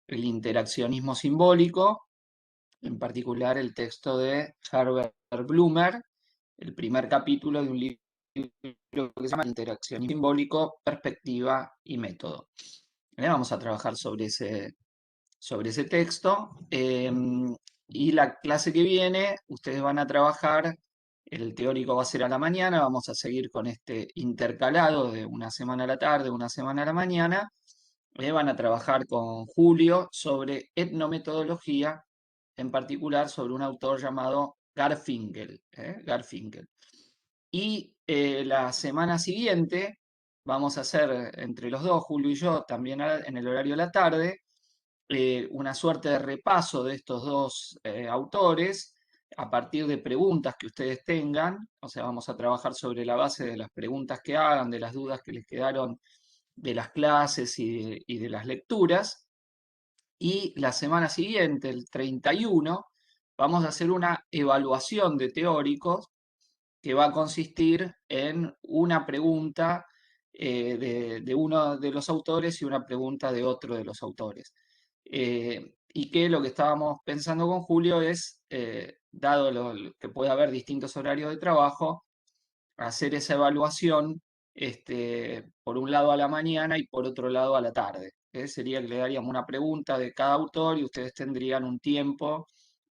el interaccionismo simbólico, en particular el texto de Herbert Blumer, el primer capítulo de un libro que se llama Interaccionismo simbólico, perspectiva y método. Vamos a trabajar sobre ese texto. Y la clase que viene, ustedes van a trabajar, el teórico va a ser a la mañana, vamos a seguir con este intercalado de una semana a la tarde, una semana a la mañana. Van a trabajar con Julio sobre etnometodología, en particular sobre un autor llamado Garfinkel. Garfinkel. Y la semana siguiente vamos a hacer entre los dos, Julio y yo, también en el horario de la tarde, una suerte de repaso de estos dos autores a partir de preguntas que ustedes tengan. O sea, vamos a trabajar sobre la base de las preguntas que hagan, de las dudas que les quedaron de las clases y de las lecturas. Y la semana siguiente, el 31, vamos a hacer una evaluación de teóricos que va a consistir en una pregunta de uno de los autores y una pregunta de otro de los autores. Y que lo que estábamos pensando con Julio es, dado que puede haber distintos horarios de trabajo, hacer esa evaluación por un lado a la mañana y por otro lado a la tarde. Sería que le daríamos una pregunta de cada autor y ustedes tendrían un tiempo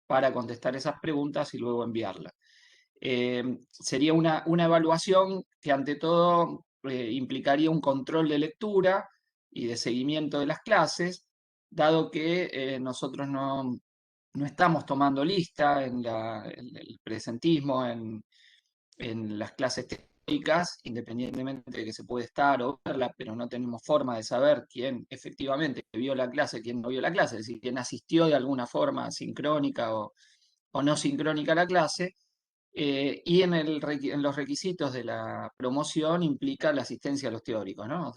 para contestar esas preguntas y luego enviarlas. Sería una evaluación que ante todo implicaría un control de lectura y de seguimiento de las clases, dado que nosotros no estamos tomando lista en el presentismo, en las clases teóricas, independientemente de que se puede estar o verla, pero no tenemos forma de saber quién efectivamente vio la clase, quién no vio la clase, es decir, quién asistió de alguna forma sincrónica o no sincrónica a la clase. Y en los requisitos de la promoción implica la asistencia a los teóricos, ¿no?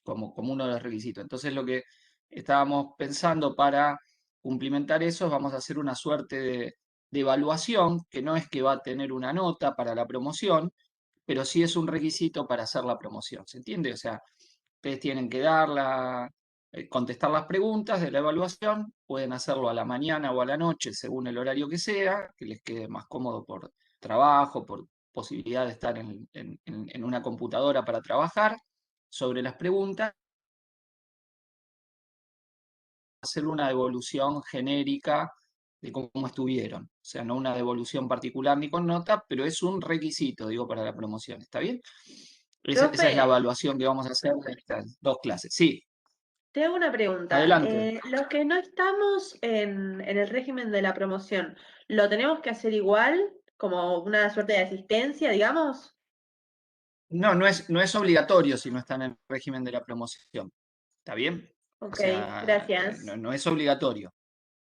Como uno de los requisitos. Entonces lo que estábamos pensando para cumplimentar eso es vamos a hacer una suerte de evaluación, que no es que va a tener una nota para la promoción, pero sí es un requisito para hacer la promoción, ¿se entiende? O sea, ustedes tienen que contestar las preguntas de la evaluación, pueden hacerlo a la mañana o a la noche, según el horario que sea, que les quede más cómodo por trabajo, por posibilidad de estar en una computadora para trabajar sobre las preguntas, hacer una devolución genérica de cómo estuvieron. O sea, no una devolución particular ni con nota, pero es un requisito, digo, para la promoción. ¿Está bien? Esa es la Profe, evaluación que vamos a hacer de estas dos clases. Sí, te hago una pregunta. adelante. Los que no estamos en el régimen de la promoción, ¿lo tenemos que hacer igual, como una suerte de asistencia, digamos? No, no es obligatorio si no están en el régimen de la promoción. ¿Está bien? O Ok, sea, no, gracias. no es obligatorio.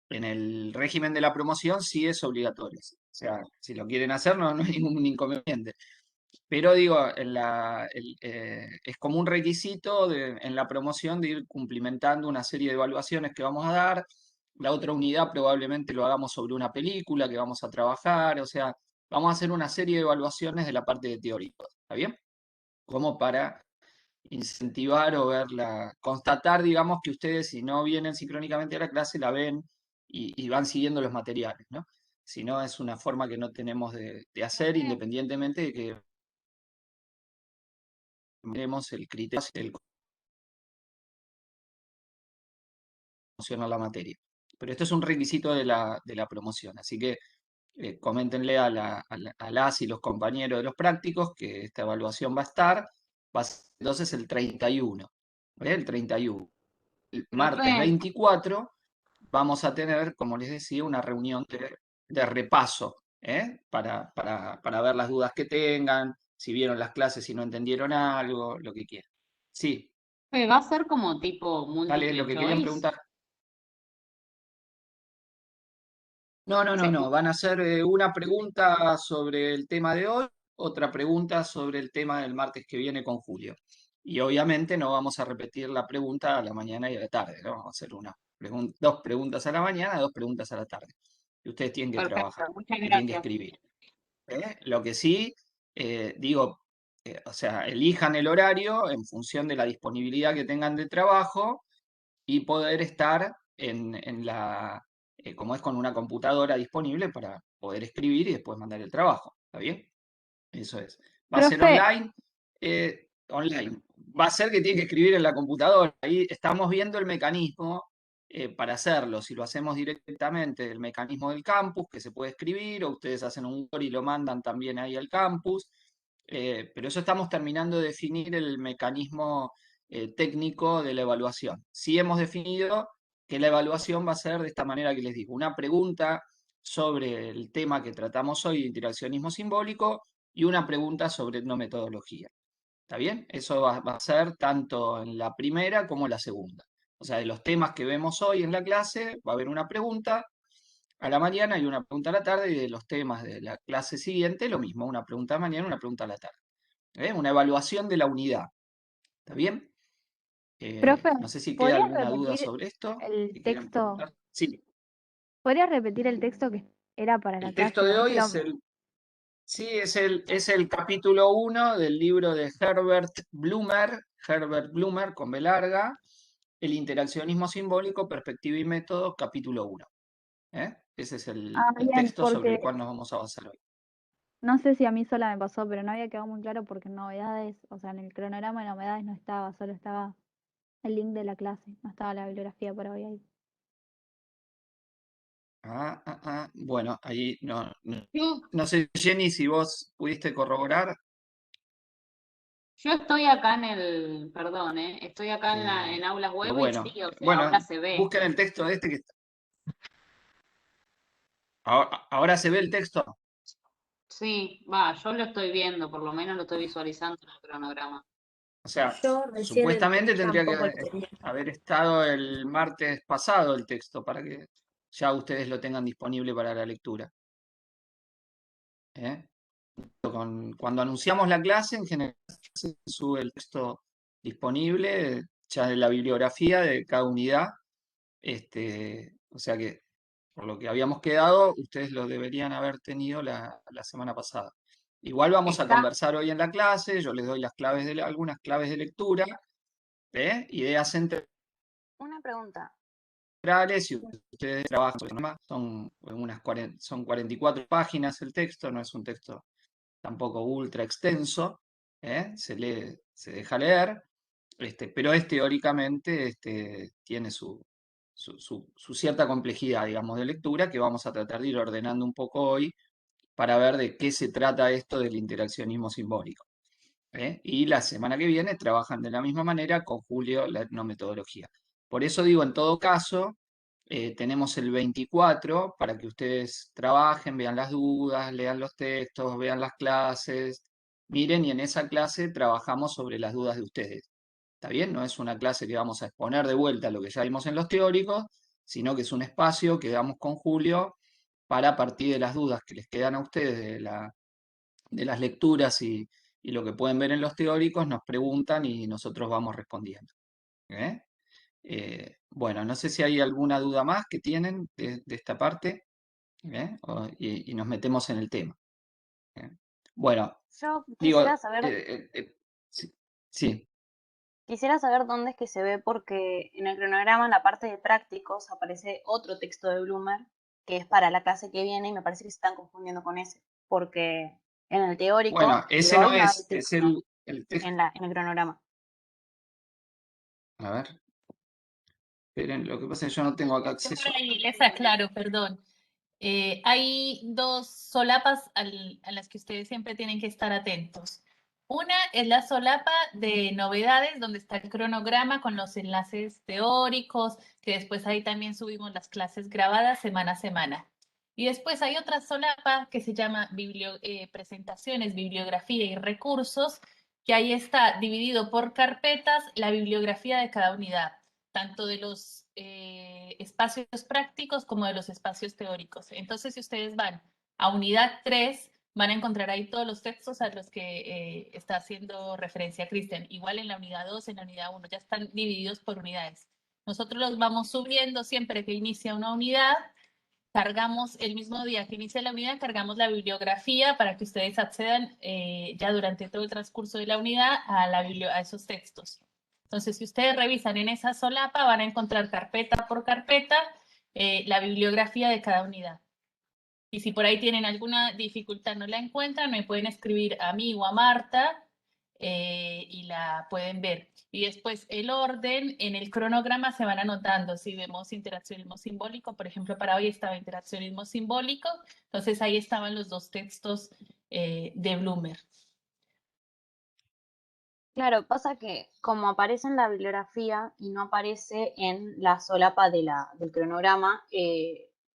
En el régimen de la promoción sí es obligatorio. O sea, si lo quieren hacer, no hay ningún inconveniente. Pero digo, es como un requisito en la promoción de ir cumplimentando una serie de evaluaciones que vamos a dar. La otra unidad probablemente lo hagamos sobre una película que vamos a trabajar. O sea, vamos a hacer una serie de evaluaciones de la parte de teórico. ¿Está bien? Como para incentivar o verla, constatar, digamos, que ustedes si no vienen sincrónicamente a la clase, la ven y van siguiendo los materiales, ¿no? Si no, es una forma que no tenemos de hacer, independientemente de que tenemos el criterio del promoción a la materia. Pero esto es un requisito de la promoción, así que coméntenle a las y los compañeros de los prácticos que esta evaluación va a ser entonces el 31. El 31. El martes Profe, 24 vamos a tener, como les decía, una reunión de repaso, para ver las dudas que tengan, si vieron las clases, si no entendieron algo, lo que quieran. Sí, ¿va a ser como tipo dale, lo multiple que querían choice? preguntar. No, no, no, Sí. no. Van a hacer una pregunta sobre el tema de hoy, otra pregunta sobre el tema del martes que viene con Julio. Y obviamente no vamos a repetir la pregunta a la mañana y a la tarde, ¿no? Vamos a hacer dos preguntas a la mañana, dos preguntas a la tarde. Y ustedes tienen que Perfecto, trabajar muchas y tienen que gracias. escribir. Lo que sí, digo, o sea, elijan el horario en función de la disponibilidad que tengan de trabajo y poder estar como es con una computadora disponible para poder escribir y después mandar el trabajo. ¿Está bien? Eso es. Va a ser Profe, online. Online. Va a ser que tiene que escribir en la computadora. Ahí estamos viendo el mecanismo para hacerlo. Si lo hacemos directamente, el mecanismo del campus, que se puede escribir, o ustedes hacen un Word y lo mandan también ahí al campus. Pero eso estamos terminando de definir el mecanismo técnico de la evaluación. Sí hemos definido que la evaluación va a ser de esta manera que les digo, una pregunta sobre el tema que tratamos hoy, interaccionismo simbólico, y una pregunta sobre etnometodología. ¿Está bien? Eso va a ser tanto en la primera como en la segunda. O sea, de los temas que vemos hoy en la clase, va a haber una pregunta a la mañana y una pregunta a la tarde, y de los temas de la clase siguiente, lo mismo, una pregunta a la mañana y una pregunta a la tarde. Una evaluación de la unidad. ¿Está bien? profe, No sé si queda ¿podrías alguna duda repetir sobre esto. el Si quieren texto? preguntar. Sí, ¿Podrías repetir el texto que era para la el texto clase? de Capaz que hoy lo... sí, es el capítulo 1 del libro de Herbert Blumer con B larga, El interaccionismo simbólico, perspectiva y método, capítulo 1. Ese es Ah, el bien, texto sobre porque el cual nos vamos a basar hoy. no sé si a mí sola me pasó, pero no había quedado muy claro porque en novedades, o sea, en el cronograma de novedades no estaba, solo estaba el link de la clase, no estaba la bibliografía para hoy ahí. Bueno, ahí no Yo, sé, Jenny, si vos pudiste corroborar. yo estoy acá perdón, estoy acá en aulas Pero web y bueno, sí, o sea, bueno, ahora se ve. busquen el texto este que está. Ahora se ve el texto. Sí, va, yo lo estoy viendo, por lo menos lo estoy visualizando en el cronograma. O sea, Yo recién supuestamente entré, tendría tampoco que lo tenía. haber estado el martes pasado el texto para que ya ustedes lo tengan disponible para la lectura. ¿eh? Cuando anunciamos la clase, en general se sube el texto disponible, ya de la bibliografía de cada unidad. O sea que, por lo que habíamos quedado, ustedes lo deberían haber tenido la semana pasada. Igual vamos a Está, conversar hoy en la clase, yo les doy las claves algunas claves de lectura, ideas Una pregunta. centrales, si ustedes trabajan sobre el tema, son 44 páginas el texto, no es un texto tampoco ultra extenso, se deja leer, pero teóricamente tiene su cierta complejidad, digamos, de lectura que vamos a tratar de ir ordenando un poco hoy para ver de qué se trata esto del interaccionismo simbólico. Y la semana que viene trabajan de la misma manera con Julio la etnometodología. Por eso digo, en todo caso, tenemos el 24 para que ustedes trabajen, vean las dudas, lean los textos, vean las clases, miren, y en esa clase trabajamos sobre las dudas de ustedes. ¿Está bien? No es una clase que vamos a exponer de vuelta lo que ya vimos en los teóricos, sino que es un espacio que damos con Julio para, a partir de las dudas que les quedan a ustedes de las lecturas y lo que pueden ver en los teóricos, nos preguntan y nosotros vamos respondiendo. ¿eh? Bueno, no sé si hay alguna duda más que tienen de esta parte, y nos metemos en el tema. ¿eh? Bueno, Yo digo, sí, sí, quisiera saber dónde es que se ve, porque en el cronograma, en la parte de prácticos, aparece otro texto de Bloomer que es para la clase que viene y me parece que se están confundiendo con ese, porque en el bueno, teórico de ese no hoy no hay es, es texto el texto. en el cronograma. A ver, esperen, lo que pasa es que yo no tengo acá Yo por acceso. ahí les aclaro, perdón. Hay dos solapas a las que ustedes siempre tienen que estar atentos. Una es la solapa de novedades, donde está el cronograma con los enlaces teóricos, que después ahí también subimos las clases grabadas semana a semana. Y después hay otra solapa que se llama presentaciones, bibliografía y recursos, que ahí está dividido por carpetas la bibliografía de cada unidad, tanto de los espacios prácticos como de los espacios teóricos. Entonces, si ustedes van a unidad 3, van a encontrar ahí todos los textos a los que está haciendo referencia Cristian. Igual en la unidad 2, en la unidad 1, ya están divididos por unidades. Nosotros los vamos subiendo siempre que inicia una unidad. Cargamos el mismo día que inicia la unidad, cargamos la bibliografía para que ustedes accedan ya durante todo el transcurso de la unidad a esos textos. Entonces, si ustedes revisan en esa solapa, van a encontrar carpeta por carpeta la bibliografía de cada unidad. Y si por ahí tienen alguna dificultad, no la encuentran, me pueden escribir a mí o a Marta y la pueden ver. Y después el orden en el cronograma se van anotando. Si vemos interaccionismo simbólico, por ejemplo, para hoy estaba interaccionismo simbólico, entonces ahí estaban los dos textos de Blumer. Claro, pasa que como aparece en la bibliografía y no aparece en la solapa del cronograma,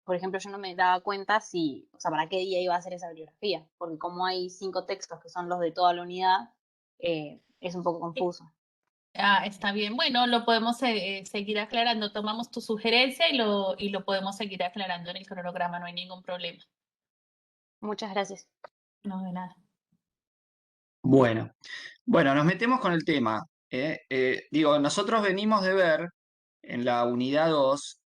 por ejemplo, yo no me daba cuenta si, o sea, para qué día iba a ser esa bibliografía, porque como hay 5 textos que son los de toda la unidad, es un poco confuso. Ah, está bien. Bueno, lo podemos seguir aclarando. Tomamos tu sugerencia y lo podemos seguir aclarando en el cronograma, no hay ningún problema. Muchas gracias. No, de nada. Bueno, nos metemos con el tema. Digo, nosotros venimos de ver en la unidad 2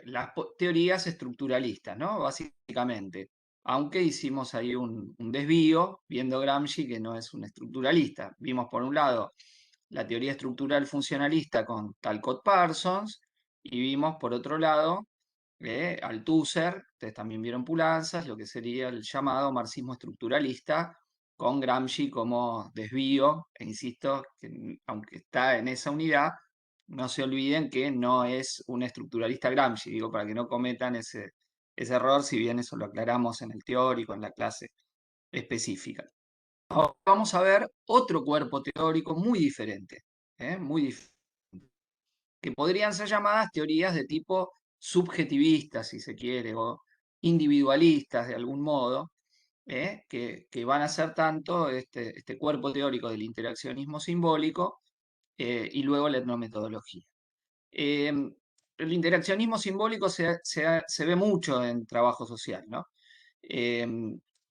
las teorías estructuralistas, ¿no? Básicamente. Aunque hicimos ahí un desvío, viendo Gramsci que no es un estructuralista. Vimos por un lado la teoría estructural funcionalista con Talcott Parsons y vimos por otro lado Althusser, ustedes también vieron Poulantzas, lo que sería el llamado marxismo estructuralista con Gramsci como desvío, e insisto, que aunque está en esa unidad, no se olviden que no es un estructuralista Gramsci, digo, para que no cometan ese error, si bien eso lo aclaramos en el teórico, en la clase específica. Ahora vamos a ver otro cuerpo teórico muy diferente, muy diferente, que podrían ser llamadas teorías de tipo subjetivista, si se quiere, o individualistas de algún modo, que van a ser tanto este cuerpo teórico del interaccionismo simbólico y luego la etnometodología. El interaccionismo simbólico se ve mucho en trabajo social, ¿no?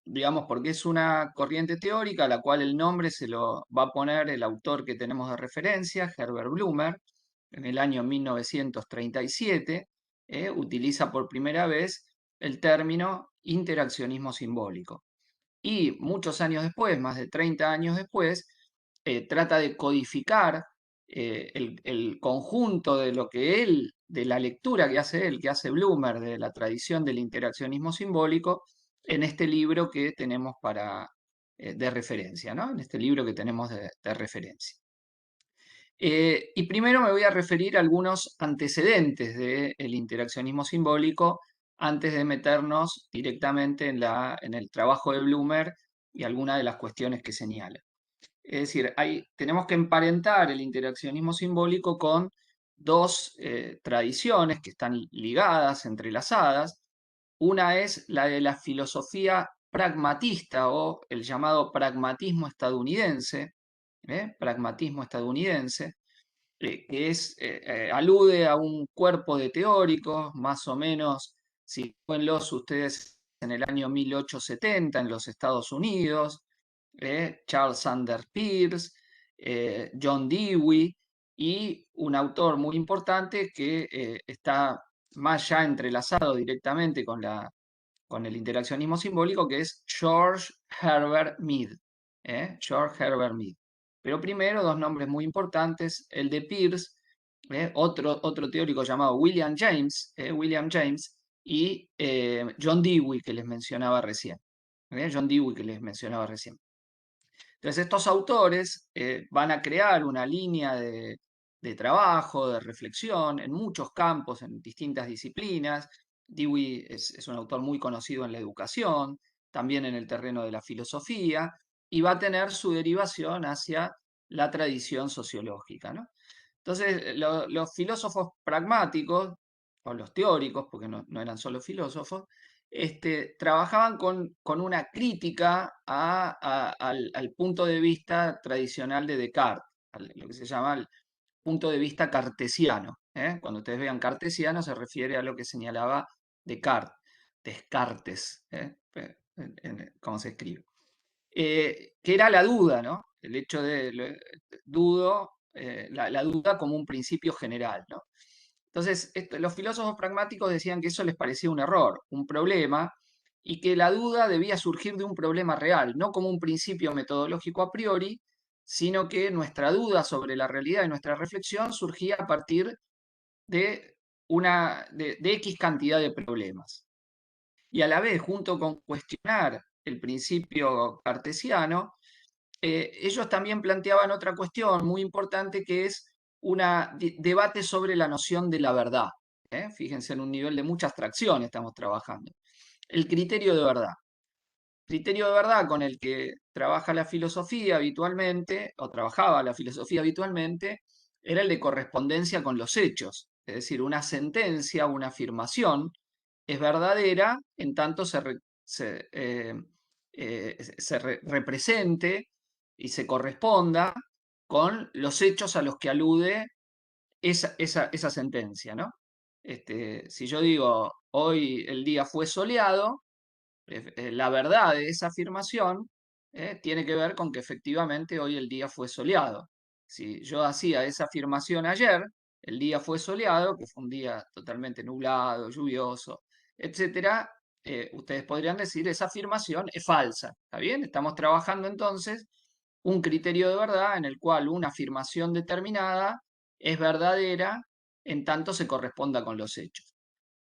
Digamos, porque es una corriente teórica a la cual el nombre se lo va a poner el autor que tenemos de referencia, Herbert Blumer, en el año 1937, utiliza por primera vez el término interaccionismo simbólico. Y muchos años después, más de 30 años después, trata de codificar el conjunto de lo que él, de la lectura que hace él, que hace Blumer, de la tradición del interaccionismo simbólico, en este libro que tenemos de referencia, ¿no? En este libro que tenemos de referencia. Y primero me voy a referir a algunos antecedentes del interaccionismo simbólico antes de meternos directamente en el trabajo de Blumer y algunas de las cuestiones que señala. Es decir, tenemos que emparentar el interaccionismo simbólico con dos tradiciones que están ligadas, entrelazadas. Una es la de la filosofía pragmatista o el llamado pragmatismo estadounidense, pragmatismo estadounidense, que alude a un cuerpo de teóricos, más o menos, síguenlos ustedes en el año 1870 en los Estados Unidos, Charles Sanders Peirce, John Dewey, y un autor muy importante que está más ya entrelazado directamente con el interaccionismo simbólico, que es George Herbert Mead. George Herbert Mead. Pero primero, dos nombres muy importantes, el de Peirce, otro teórico llamado William James, y John Dewey, que les mencionaba recién. John Dewey, que les mencionaba recién. Entonces, estos autores van a crear una línea de trabajo, de reflexión en muchos campos, en distintas disciplinas. Dewey es un autor muy conocido en la educación, también en el terreno de la filosofía, y va a tener su derivación hacia la tradición sociológica, ¿no? Entonces, los filósofos pragmáticos, o los teóricos, porque no eran solo filósofos, trabajaban con una crítica al punto de vista tradicional de Descartes, lo que se llama el punto de vista cartesiano. Cuando ustedes vean cartesiano se refiere a lo que señalaba Descartes, cómo se escribe. Que era la duda, ¿no? El hecho de la duda como un principio general, ¿no? Entonces, los filósofos pragmáticos decían que eso les parecía un error, un problema, y que la duda debía surgir de un problema real, no como un principio metodológico a priori, sino que nuestra duda sobre la realidad y nuestra reflexión surgía a partir de X cantidad de problemas. Y a la vez, junto con cuestionar el principio cartesiano, ellos también planteaban otra cuestión muy importante, que es un debate sobre la noción de la verdad. Fíjense, en un nivel de mucha abstracción estamos trabajando. El criterio de verdad. Criterio de verdad con el que trabaja la filosofía habitualmente, o trabajaba la filosofía habitualmente, era el de correspondencia con los hechos. Es decir, una sentencia, una afirmación, es verdadera en tanto represente y se corresponda con los hechos a los que alude esa sentencia, ¿no? Si yo digo, hoy el día fue soleado, la verdad de esa afirmación tiene que ver con que efectivamente hoy el día fue soleado. Si yo hacía esa afirmación ayer, el día fue soleado, que fue un día totalmente nublado, lluvioso, etcétera, ustedes podrían decir esa afirmación es falsa. ¿Está bien? Estamos trabajando entonces un criterio de verdad en el cual una afirmación determinada es verdadera en tanto se corresponda con los hechos.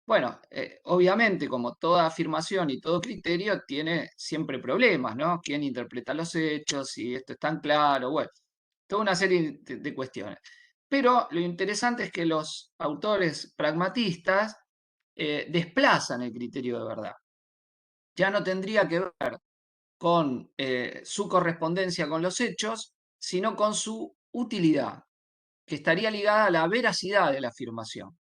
Bueno, obviamente, como toda afirmación y todo criterio, tiene siempre problemas, ¿no? ¿Quién interpreta los hechos? Si esto es tan claro, bueno, toda una serie de cuestiones. Pero lo interesante es que los autores pragmatistas desplazan el criterio de verdad. Ya no tendría que ver con su correspondencia con los hechos, sino con su utilidad, que estaría ligada a la veracidad de la afirmación.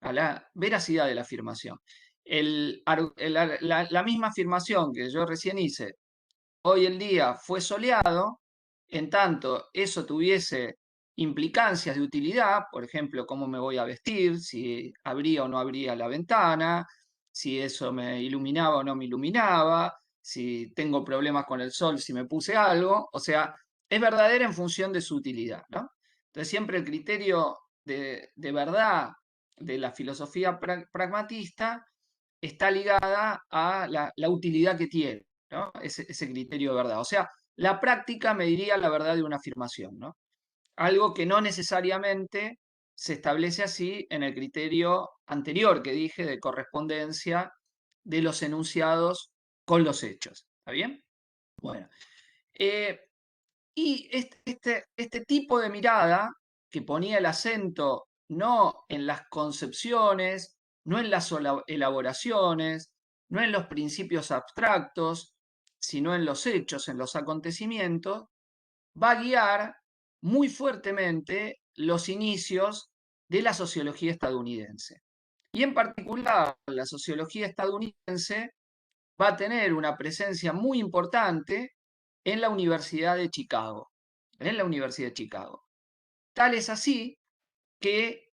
A la veracidad de la afirmación. La misma afirmación que yo recién hice, hoy el día fue soleado, en tanto eso tuviese implicancias de utilidad, por ejemplo, cómo me voy a vestir, si abría o no abría la ventana, si eso me iluminaba o no me iluminaba, si tengo problemas con el sol, si me puse algo, o sea, es verdadera en función de su utilidad, ¿no? Entonces siempre el criterio de verdad de la filosofía pragmatista está ligada a la utilidad que tiene, ¿no? Ese criterio de verdad. O sea, la práctica me diría la verdad de una afirmación, ¿no? Algo que no necesariamente se establece así en el criterio anterior que dije de correspondencia de los enunciados con los hechos. ¿Está bien? Bueno. Y este tipo de mirada que ponía el acento no en las concepciones, no en las elaboraciones, no en los principios abstractos, sino en los hechos, en los acontecimientos, va a guiar muy fuertemente los inicios de la sociología estadounidense. Y en particular, la sociología estadounidense va a tener una presencia muy importante en la Universidad de Chicago. En la Universidad de Chicago. Tal es así que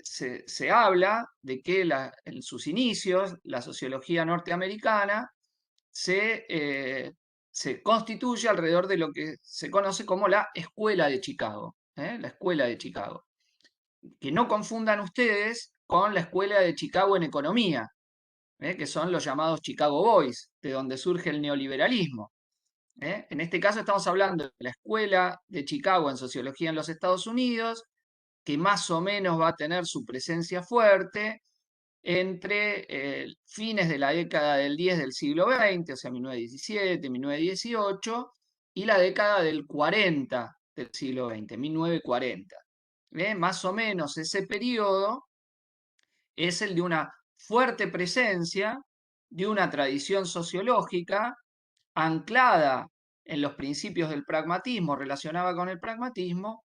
se habla de que en sus inicios la sociología norteamericana se constituye alrededor de lo que se conoce como la Escuela de Chicago. La Escuela de Chicago. Que no confundan ustedes con la Escuela de Chicago en Economía, que son los llamados Chicago Boys, de donde surge el neoliberalismo. En este caso estamos hablando de la Escuela de Chicago en Sociología en los Estados Unidos, que más o menos va a tener su presencia fuerte entre fines de la década del 10 del siglo XX, o sea, 1917, 1918, y la década del 40 del siglo XX, 1940. Más o menos ese periodo es el de una fuerte presencia de una tradición sociológica anclada en los principios del pragmatismo, relacionada con el pragmatismo,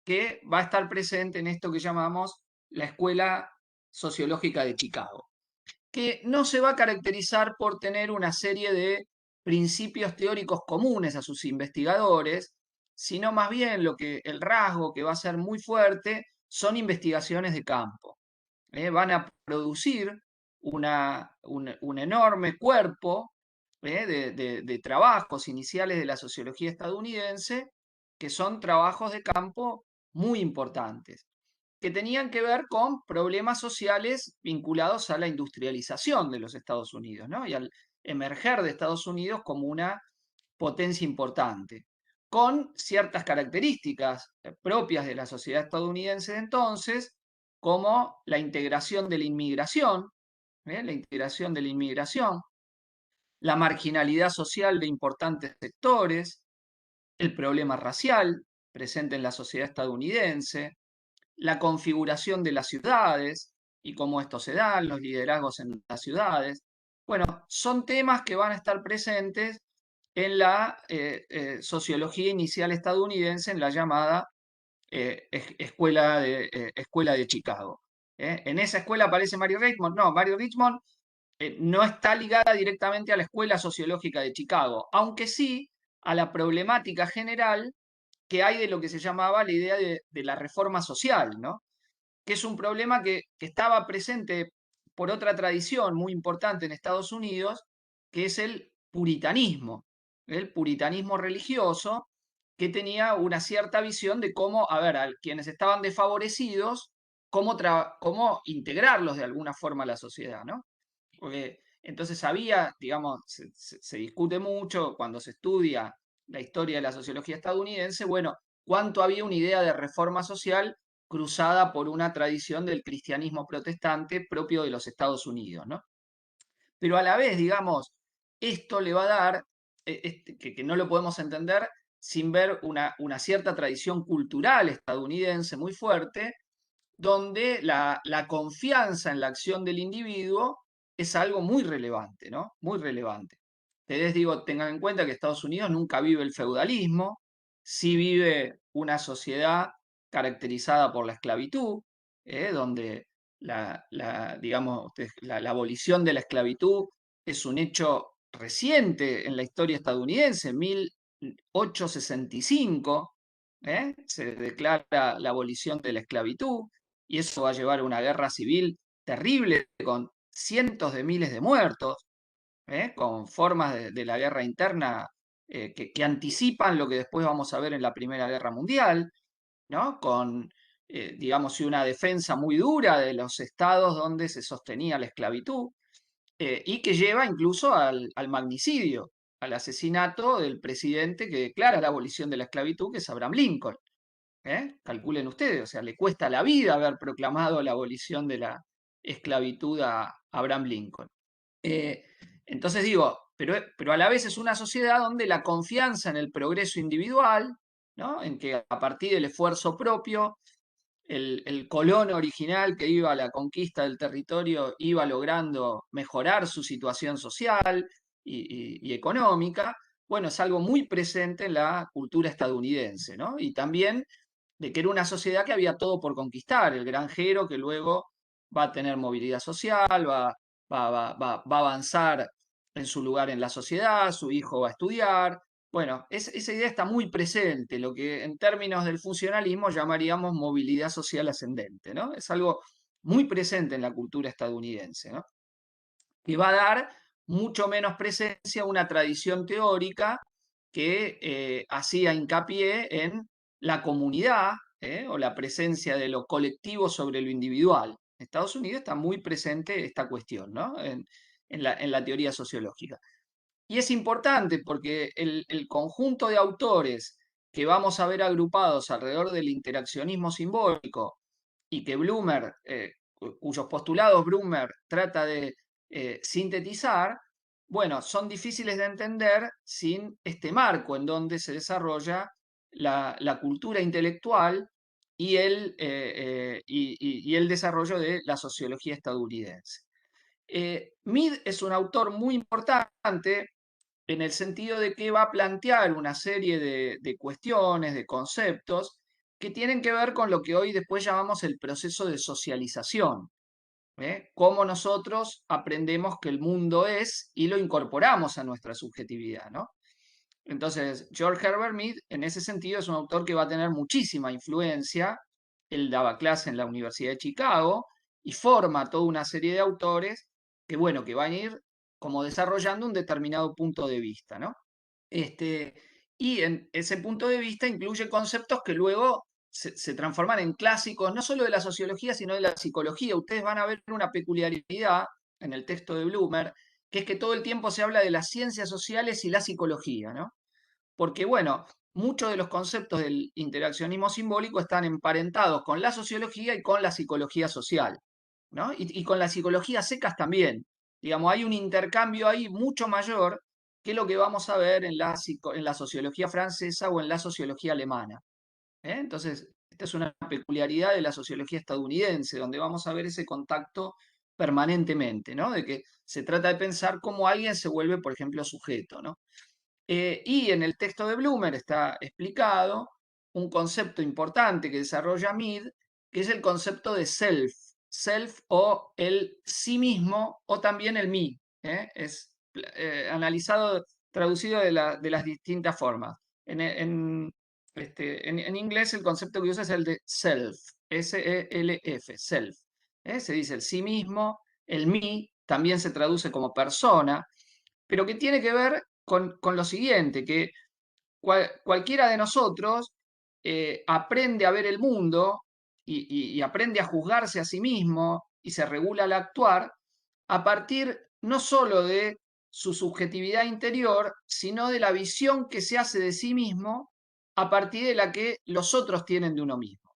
que va a estar presente en esto que llamamos la Escuela Sociológica de Chicago, que no se va a caracterizar por tener una serie de principios teóricos comunes a sus investigadores, sino más bien el rasgo que va a ser muy fuerte son investigaciones de campo. Van a producir un enorme cuerpo de trabajos iniciales de la sociología estadounidense, que son trabajos de campo muy importantes, que tenían que ver con problemas sociales vinculados a la industrialización de los Estados Unidos, ¿no? Y al emerger de Estados Unidos como una potencia importante. con ciertas características propias de la sociedad estadounidense de entonces, como la integración de la inmigración, la marginalidad social de importantes sectores, el problema racial presente en la sociedad estadounidense, la configuración de las ciudades y cómo esto se da, los liderazgos en las ciudades. Bueno, son temas que van a estar presentes en la sociología inicial estadounidense, en la llamada escuela de Chicago. En esa escuela aparece Mary Richmond. No, Mary Richmond no está ligada directamente a la escuela sociológica de Chicago, aunque sí a la problemática general que hay de lo que se llamaba la idea de la reforma social, ¿no? Que es un problema que estaba presente por otra tradición muy importante en Estados Unidos, que es el puritanismo religioso, que tenía una cierta visión de cómo, a ver, a quienes estaban desfavorecidos, cómo integrarlos de alguna forma a la sociedad, ¿no? Porque entonces había, digamos, se discute mucho cuando se estudia la historia de la sociología estadounidense, bueno, cuánto había una idea de reforma social cruzada por una tradición del cristianismo protestante propio de los Estados Unidos, ¿no? Pero a la vez, digamos, esto le va a dar, que no lo podemos entender sin ver una cierta tradición cultural estadounidense muy fuerte, donde la confianza en la acción del individuo es algo muy relevante, ¿no? Muy relevante. Ustedes digo, tengan en cuenta que Estados Unidos nunca vive el feudalismo, sí vive una sociedad caracterizada por la esclavitud, donde digamos, la abolición de la esclavitud es un hecho reciente en la historia estadounidense, 1865, se declara la abolición de la esclavitud, y eso va a llevar a una guerra civil terrible con cientos de miles de muertos, con formas de la guerra interna que anticipan lo que después vamos a ver en la Primera Guerra Mundial, ¿no? Con, digamos, una defensa muy dura de los estados donde se sostenía la esclavitud, y que lleva incluso al magnicidio, al asesinato del presidente que declara la abolición de la esclavitud, que es Abraham Lincoln. Calculen ustedes, o sea, le cuesta la vida haber proclamado la abolición de la esclavitud a Abraham Lincoln. Entonces digo, pero a la vez es una sociedad donde la confianza en el progreso individual, ¿no? En que a partir del esfuerzo propio, el colono original que iba a la conquista del territorio iba logrando mejorar su situación social y económica, bueno, es algo muy presente en la cultura estadounidense, ¿no? Y también de que era una sociedad que había todo por conquistar, el granjero que luego va a tener movilidad social, va a avanzar en su lugar en la sociedad, su hijo va a estudiar. Bueno, esa idea está muy presente, lo que en términos del funcionalismo llamaríamos movilidad social ascendente, ¿no? Es algo muy presente en la cultura estadounidense, ¿no? Que va a dar mucho menos presencia a una tradición teórica que hacía hincapié en la comunidad, o la presencia de lo colectivo sobre lo individual. En Estados Unidos está muy presente esta cuestión, ¿no? En la teoría sociológica. Y es importante porque el conjunto de autores que vamos a ver agrupados alrededor del interaccionismo simbólico y que Blumer, cuyos postulados Blumer trata de sintetizar, bueno, son difíciles de entender sin este marco en donde se desarrolla la cultura intelectual y el desarrollo de la sociología estadounidense. Mead es un autor muy importante en el sentido de que va a plantear una serie de cuestiones, de conceptos, que tienen que ver con lo que hoy después llamamos el proceso de socialización. Cómo nosotros aprendemos que el mundo es y lo incorporamos a nuestra subjetividad, ¿no? Entonces, George Herbert Mead, en ese sentido, es un autor que va a tener muchísima influencia. Él daba clase en la Universidad de Chicago y forma toda una serie de autores que, bueno, que van a ir como desarrollando un determinado punto de vista, ¿no? Y en ese punto de vista incluye conceptos que luego se transforman en clásicos, no solo de la sociología, sino de la psicología. Ustedes van a ver una peculiaridad en el texto de Blumer, que es que todo el tiempo se habla de las ciencias sociales y la psicología, ¿no? Porque, bueno, muchos de los conceptos del interaccionismo simbólico están emparentados con la sociología y con la psicología social, ¿no? Y con las psicologías secas también. Digamos, hay un intercambio ahí mucho mayor que lo que vamos a ver en la sociología francesa o en la sociología alemana. Entonces, esta es una peculiaridad de la sociología estadounidense, donde vamos a ver ese contacto permanentemente, ¿no? De que se trata de pensar cómo alguien se vuelve, por ejemplo, sujeto, ¿no? Y en el texto de Blumer está explicado un concepto importante que desarrolla Mead, que es el concepto de self o el sí mismo o también el mí. Es analizado, traducido de las distintas formas. En inglés el concepto que usa es el de self, S-E-L-F, self. Se dice el sí mismo, el mí, también se traduce como persona, pero que tiene que ver con lo siguiente, que cualquiera de nosotros aprende a ver el mundo y aprende a juzgarse a sí mismo y se regula al actuar a partir no solo de su subjetividad interior, sino de la visión que se hace de sí mismo a partir de la que los otros tienen de uno mismo.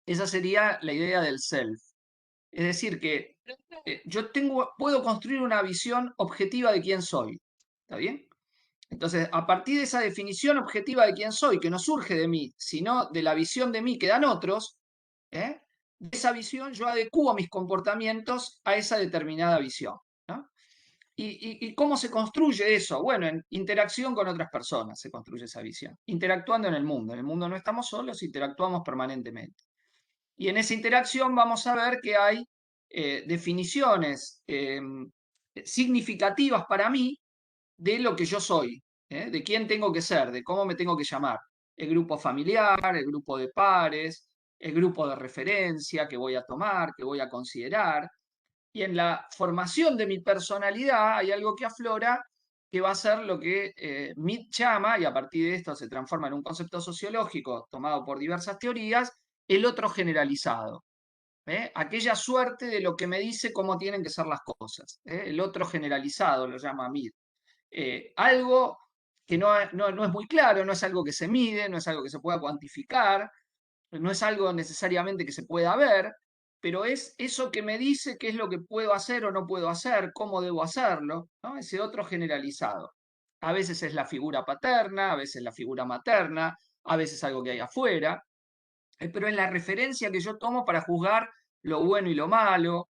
Esa sería la idea del self. Es decir, que yo puedo construir una visión objetiva de quién soy. ¿Está bien? Entonces, a partir de esa definición objetiva de quién soy, que no surge de mí, sino de la visión de mí que dan otros, de esa visión yo adecuo mis comportamientos a esa determinada visión, ¿no? ¿Y cómo se construye eso? Bueno, en interacción con otras personas se construye esa visión, interactuando en el mundo. En el mundo no estamos solos, interactuamos permanentemente. Y en esa interacción vamos a ver que hay definiciones significativas para mí de lo que yo soy, de quién tengo que ser, de cómo me tengo que llamar. El grupo familiar, el grupo de pares, el grupo de referencia que voy a tomar, que voy a considerar. Y en la formación de mi personalidad hay algo que aflora que va a ser lo que Mead llama, y a partir de esto se transforma en un concepto sociológico tomado por diversas teorías, el otro generalizado. Aquella suerte de lo que me dice cómo tienen que ser las cosas. El otro generalizado lo llama Mead. Algo que no es muy claro, no es algo que se mide, no es algo que se pueda cuantificar, no es algo necesariamente que se pueda ver, pero es eso que me dice qué es lo que puedo hacer o no puedo hacer, cómo debo hacerlo, ¿no? Ese otro generalizado. A veces es la figura paterna, a veces la figura materna, a veces algo que hay afuera, pero es la referencia que yo tomo para juzgar lo bueno y lo malo,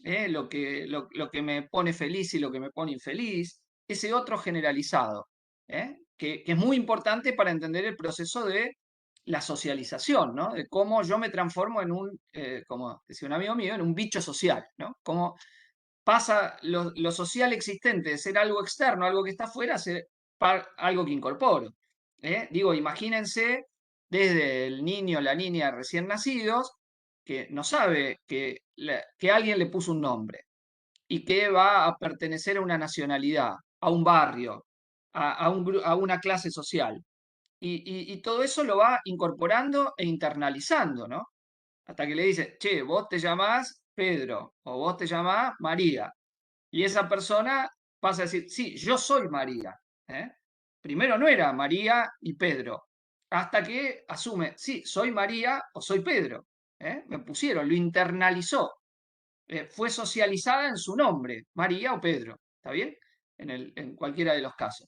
lo que me pone feliz y lo que me pone infeliz, ese otro generalizado, que es muy importante para entender el proceso de la socialización, ¿no? De cómo yo me transformo en un, como decía un amigo mío, en un bicho social, ¿no? Cómo pasa lo social existente de ser algo externo, algo que está afuera, a ser algo que incorporo. Digo, imagínense desde el niño o la niña recién nacidos, que no sabe que alguien le puso un nombre y que va a pertenecer a una nacionalidad, a un barrio, a una clase social. Y todo eso lo va incorporando e internalizando, ¿no? Hasta que le dice, che, vos te llamás Pedro o vos te llamás María. Y esa persona pasa a decir, sí, yo soy María. Primero no era María y Pedro, hasta que asume, sí, soy María o soy Pedro. Me pusieron, lo internalizó. Fue socializada en su nombre, María o Pedro. ¿Está bien? En cualquiera de los casos.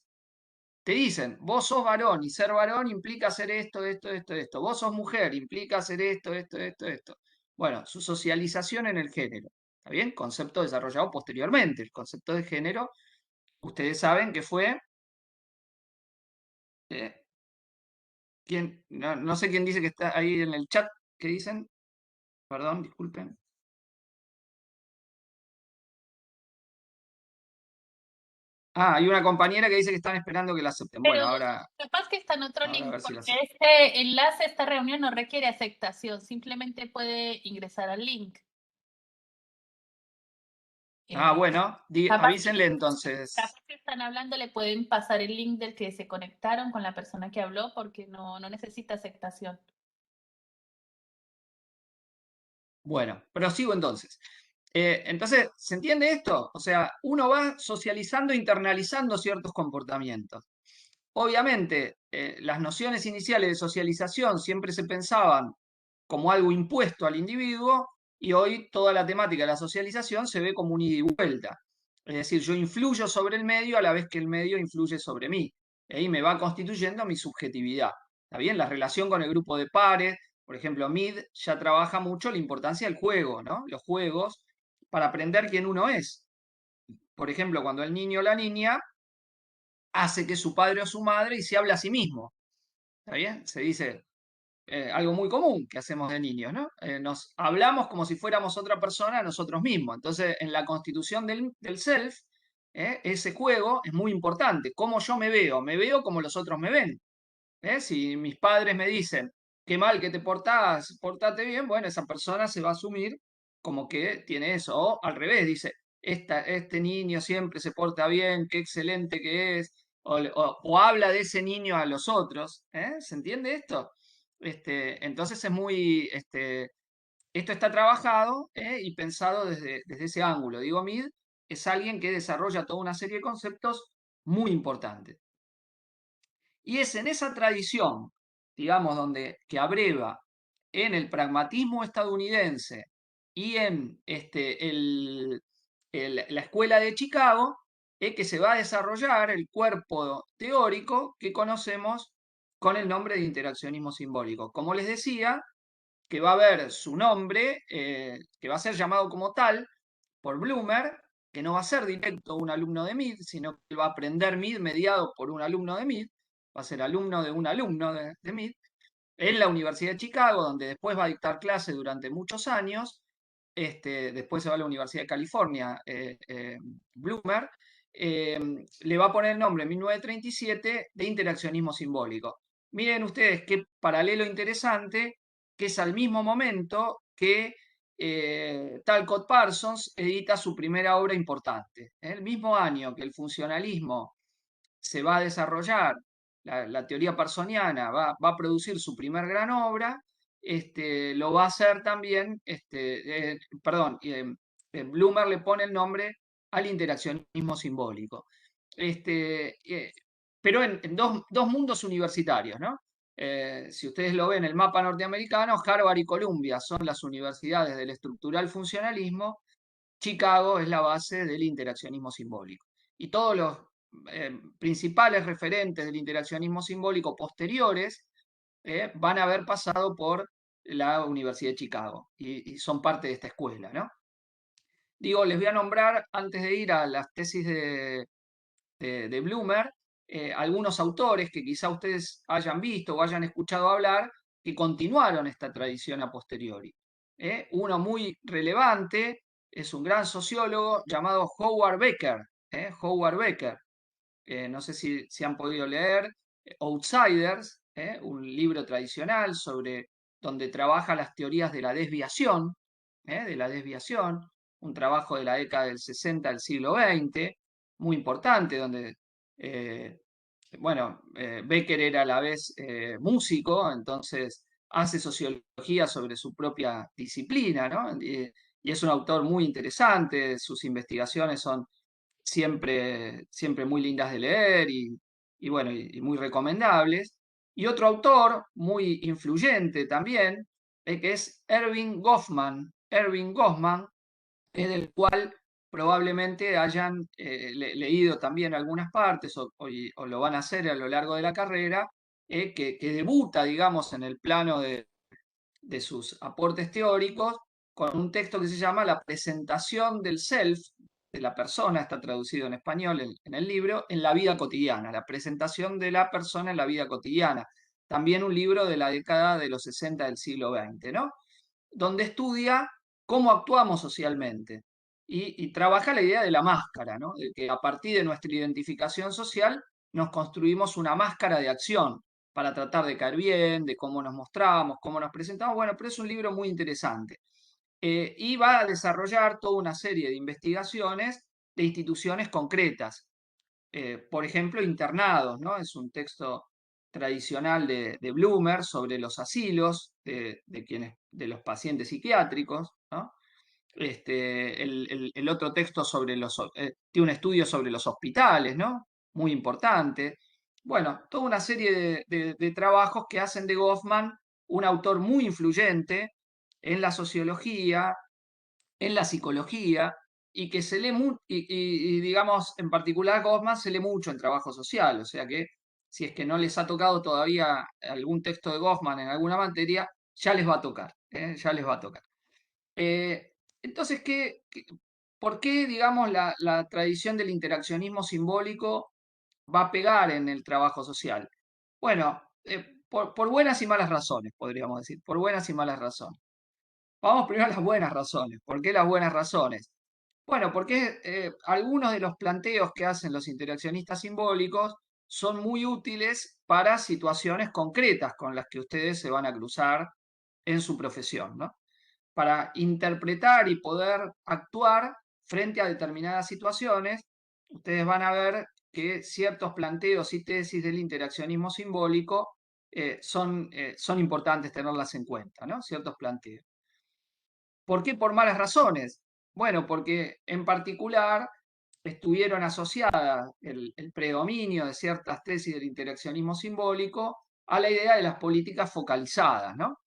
Te dicen, vos sos varón y ser varón implica hacer esto, esto, esto, esto. Vos sos mujer, implica hacer esto, esto, esto, esto. Bueno, su socialización en el género. ¿Está bien? Concepto desarrollado posteriormente. El concepto de género, ustedes saben que fue... no sé quién dice que está ahí en el chat. ¿Qué dicen? Perdón, disculpen. Hay una compañera que dice que están esperando que la acepten. Bueno, Pero ahora... capaz que está en otro ahora a link, ver si la porque aceptan. este enlace, esta reunión no requiere aceptación, simplemente puede ingresar al link. Bueno, Capaz avísenle entonces. capaz que están hablando, le pueden pasar el link del que se conectaron con la persona que habló, porque no necesita aceptación. Bueno, prosigo entonces. Entonces, ¿se entiende esto? O sea, uno va socializando, internalizando ciertos comportamientos. Obviamente, las nociones iniciales de socialización siempre se pensaban como algo impuesto al individuo y hoy toda la temática de la socialización se ve como un ida y vuelta. Es decir, yo influyo sobre el medio a la vez que el medio influye sobre mí. Y me va constituyendo mi subjetividad. ¿Está bien? La relación con el grupo de pares, por ejemplo, Mead ya trabaja mucho la importancia del juego, ¿no? Los juegos para aprender quién uno es. Por ejemplo, cuando el niño o la niña hace que su padre o su madre y se habla a sí mismo. ¿Está bien? Se dice algo muy común que hacemos de niños, ¿no? Nos hablamos como si fuéramos otra persona a nosotros mismos. Entonces, en la constitución del self, ese juego es muy importante. ¿Cómo yo me veo como los otros me ven. Si mis padres me dicen, qué mal que te portás, portate bien, bueno, esa persona se va a asumir como que tiene eso. O al revés, dice, este niño siempre se porta bien, qué excelente que es. O habla de ese niño a los otros. ¿Se entiende esto? Entonces es muy, esto está trabajado y pensado desde ese ángulo. Digo, Mid es alguien que desarrolla toda una serie de conceptos muy importantes. Y es en esa tradición, digamos, que abreva en el pragmatismo estadounidense y en la escuela de Chicago, que se va a desarrollar el cuerpo teórico que conocemos con el nombre de interaccionismo simbólico. Como les decía, que va a haber su nombre, que va a ser llamado como tal por Bloomer, que no va a ser directo un alumno de Mead, sino que va a aprender Mead mediado por un alumno de Mead, va a ser alumno de un alumno de Mead, en la Universidad de Chicago, donde después va a dictar clase durante muchos años. Después se va a la Universidad de California, Bloomer, le va a poner el nombre en 1937 de interaccionismo simbólico. Miren ustedes qué paralelo interesante, que es al mismo momento que Talcott Parsons edita su primera obra importante. El mismo año que el funcionalismo se va a desarrollar, la teoría parsoniana va a producir su primer gran obra, lo va a hacer también, Bloomer le pone el nombre al interaccionismo simbólico. Pero en dos mundos universitarios, ¿no? Si ustedes lo ven en el mapa norteamericano, Harvard y Columbia son las universidades del estructural funcionalismo, Chicago es la base del interaccionismo simbólico. Y todos los principales referentes del interaccionismo simbólico posteriores van a haber pasado por la Universidad de Chicago y son parte de esta escuela, ¿no? Digo, les voy a nombrar, antes de ir a las tesis de Bloomer, algunos autores que quizá ustedes hayan visto o hayan escuchado hablar que continuaron esta tradición a posteriori. Uno muy relevante es un gran sociólogo llamado Howard Becker. Howard Becker, no sé si han podido leer Outsiders, un libro tradicional sobre donde trabaja las teorías de la desviación, un trabajo de la década del 60 del siglo XX, muy importante, donde, Becker era a la vez músico, entonces hace sociología sobre su propia disciplina, ¿no? Y es un autor muy interesante, sus investigaciones son siempre muy lindas de leer y muy recomendables. Y otro autor muy influyente también, que es Erving Goffman. Erving Goffman, del cual probablemente hayan leído también algunas partes o lo van a hacer a lo largo de la carrera, que debuta, digamos, en el plano de sus aportes teóricos con un texto que se llama La presentación del self, de la persona, está traducido en español en el libro, en la vida cotidiana, la presentación de la persona en la vida cotidiana. También un libro de la década de los 60 del siglo XX, ¿no? Donde estudia cómo actuamos socialmente y trabaja la idea de la máscara, ¿no? De que a partir de nuestra identificación social nos construimos una máscara de acción para tratar de caer bien, de cómo nos mostramos, cómo nos presentamos. Bueno, pero es un libro muy interesante. Y va a desarrollar toda una serie de investigaciones de instituciones concretas. Por ejemplo, internados, ¿no? Es un texto tradicional de Bloomer sobre los asilos de los pacientes psiquiátricos, ¿no? El otro texto tiene un estudio sobre los hospitales, ¿no? Muy importante. Bueno, toda una serie de trabajos que hacen de Goffman un autor muy influyente en la sociología, en la psicología, y que se lee y, digamos, en particular Goffman se lee mucho en trabajo social, o sea que si es que no les ha tocado todavía algún texto de Goffman en alguna materia, ya les va a tocar, ya les va a tocar. Entonces, ¿por qué, digamos, la tradición del interaccionismo simbólico va a pegar en el trabajo social? Bueno, por buenas y malas razones, podríamos decir, por buenas y malas razones. Vamos primero a las buenas razones. ¿Por qué las buenas razones? Bueno, porque algunos de los planteos que hacen los interaccionistas simbólicos son muy útiles para situaciones concretas con las que ustedes se van a cruzar en su profesión, ¿no? Para interpretar y poder actuar frente a determinadas situaciones, ustedes van a ver que ciertos planteos y tesis del interaccionismo simbólico son importantes tenerlas en cuenta, ¿no? Ciertos planteos. ¿Por qué por malas razones? Bueno, porque en particular estuvieron asociadas el predominio de ciertas tesis del interaccionismo simbólico a la idea de las políticas focalizadas, ¿no?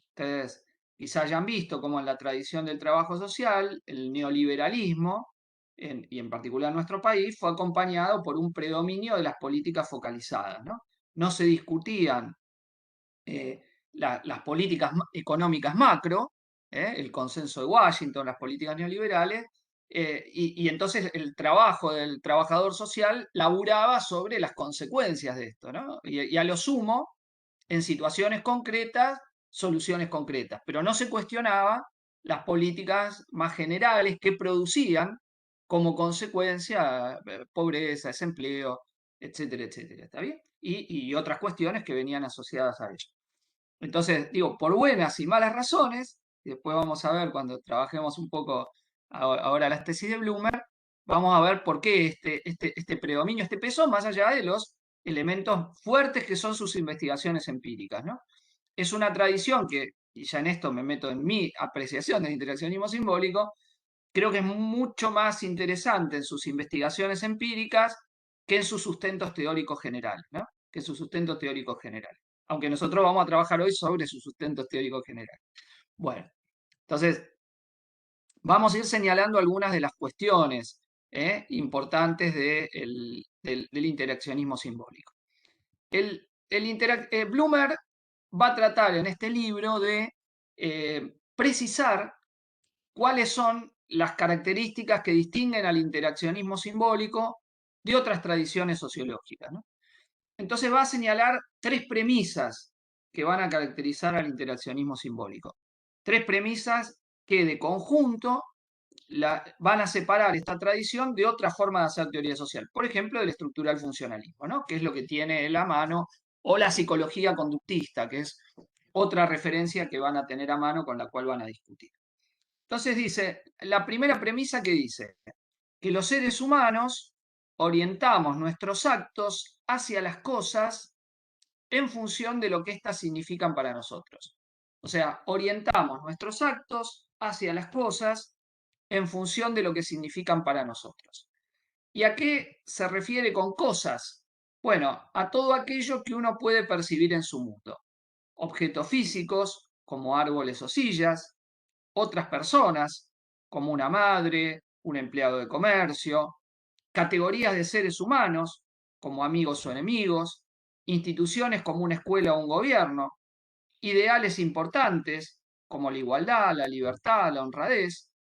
Ustedes quizá hayan visto cómo en la tradición del trabajo social, el neoliberalismo, y en particular en nuestro país, fue acompañado por un predominio de las políticas focalizadas, ¿no? No se discutían las políticas económicas macro, el consenso de Washington, las políticas neoliberales, y entonces el trabajo del trabajador social laburaba sobre las consecuencias de esto, ¿no? Y a lo sumo, en situaciones concretas, soluciones concretas, pero no se cuestionaba las políticas más generales que producían como consecuencia pobreza, desempleo, etcétera, etcétera, ¿está bien? Y otras cuestiones que venían asociadas a ello. Entonces, digo, por buenas y malas razones, y después vamos a ver cuando trabajemos un poco ahora las tesis de Bloomer, vamos a ver por qué este predominio, este peso, más allá de los elementos fuertes que son sus investigaciones empíricas, ¿no? Es una tradición que, y ya en esto me meto en mi apreciación del interaccionismo simbólico, creo que es mucho más interesante en sus investigaciones empíricas que en sus sustentos teóricos generales, ¿no? Que en sus sustentos teóricos generales. Aunque nosotros vamos a trabajar hoy sobre sus sustentos teóricos generales. Bueno, entonces vamos a ir señalando algunas de las cuestiones importantes del interaccionismo simbólico. Bloomer va a tratar en este libro de precisar cuáles son las características que distinguen al interaccionismo simbólico de otras tradiciones sociológicas, ¿no? Entonces va a señalar tres premisas que van a caracterizar al interaccionismo simbólico. Tres premisas que de conjunto van a separar esta tradición de otra forma de hacer teoría social. Por ejemplo, del estructural funcionalismo, ¿no? Que es lo que tiene en la mano, o la psicología conductista, que es otra referencia que van a tener a mano con la cual van a discutir. Entonces dice, la primera premisa que dice, que los seres humanos orientamos nuestros actos hacia las cosas en función de lo que éstas significan para nosotros. O sea, orientamos nuestros actos hacia las cosas en función de lo que significan para nosotros. ¿Y a qué se refiere con cosas? Bueno, a todo aquello que uno puede percibir en su mundo. Objetos físicos, como árboles o sillas, otras personas, como una madre, un empleado de comercio, categorías de seres humanos, como amigos o enemigos, instituciones como una escuela o un gobierno, ideales importantes, como la igualdad, la libertad, la honradez,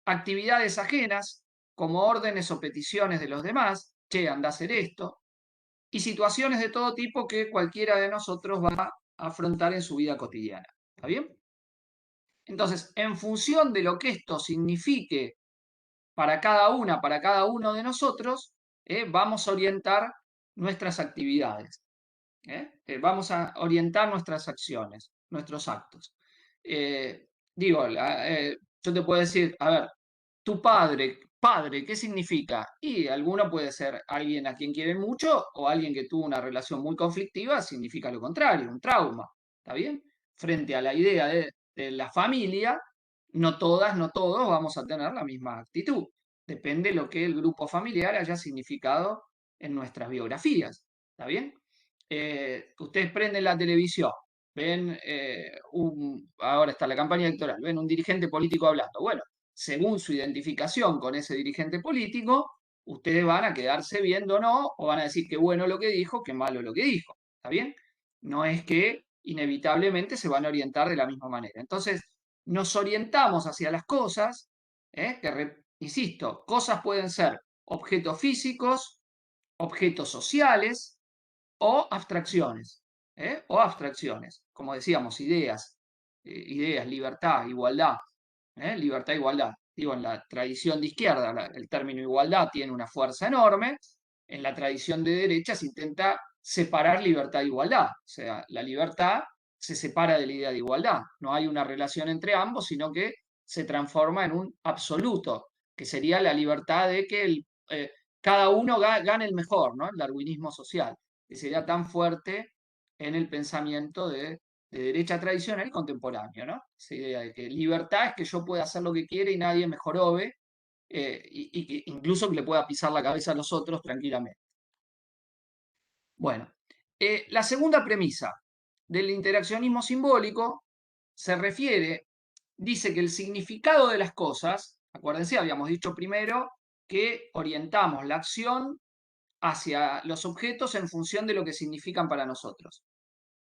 actividades ajenas, como órdenes o peticiones de los demás, che, anda a hacer esto, y situaciones de todo tipo que cualquiera de nosotros va a afrontar en su vida cotidiana. ¿Está bien? Entonces, en función de lo que esto signifique para cada uno de nosotros, vamos a orientar nuestras actividades, vamos a orientar nuestras acciones, nuestros actos. Yo te puedo decir, a ver, tu padre, ¿qué significa? Y alguno puede ser alguien a quien quieren mucho o alguien que tuvo una relación muy conflictiva, significa lo contrario, un trauma, ¿está bien? Frente a la idea de la familia, no todas, no todos vamos a tener la misma actitud. Depende de lo que el grupo familiar haya significado en nuestras biografías, ¿Está bien? Ustedes prenden la televisión, ven, ahora está la campaña electoral, ven un dirigente político hablando. Bueno, según su identificación con ese dirigente político, ustedes van a quedarse viendo o no, o van a decir qué bueno lo que dijo, qué malo lo que dijo. ¿Está bien? No es que inevitablemente se van a orientar de la misma manera. Entonces, nos orientamos hacia las cosas, insisto, cosas pueden ser objetos físicos, objetos sociales o abstracciones, como decíamos, ideas, libertad, igualdad, libertad, igualdad. Digo, en la tradición de izquierda el término igualdad tiene una fuerza enorme, en la tradición de derecha se intenta separar libertad e igualdad, o sea, la libertad se separa de la idea de igualdad, no hay una relación entre ambos, sino que se transforma en un absoluto, que sería la libertad de que cada uno gane el mejor, ¿no? El darwinismo social, que sería tan fuerte en el pensamiento de derecha tradicional y contemporáneo, ¿no? Esa idea de que libertad es que yo pueda hacer lo que quiera y nadie me jorobe, y que incluso que le pueda pisar la cabeza a los otros tranquilamente. Bueno, la segunda premisa del interaccionismo simbólico se refiere, dice que el significado de las cosas, acuérdense, habíamos dicho primero que orientamos la acción hacia los objetos en función de lo que significan para nosotros.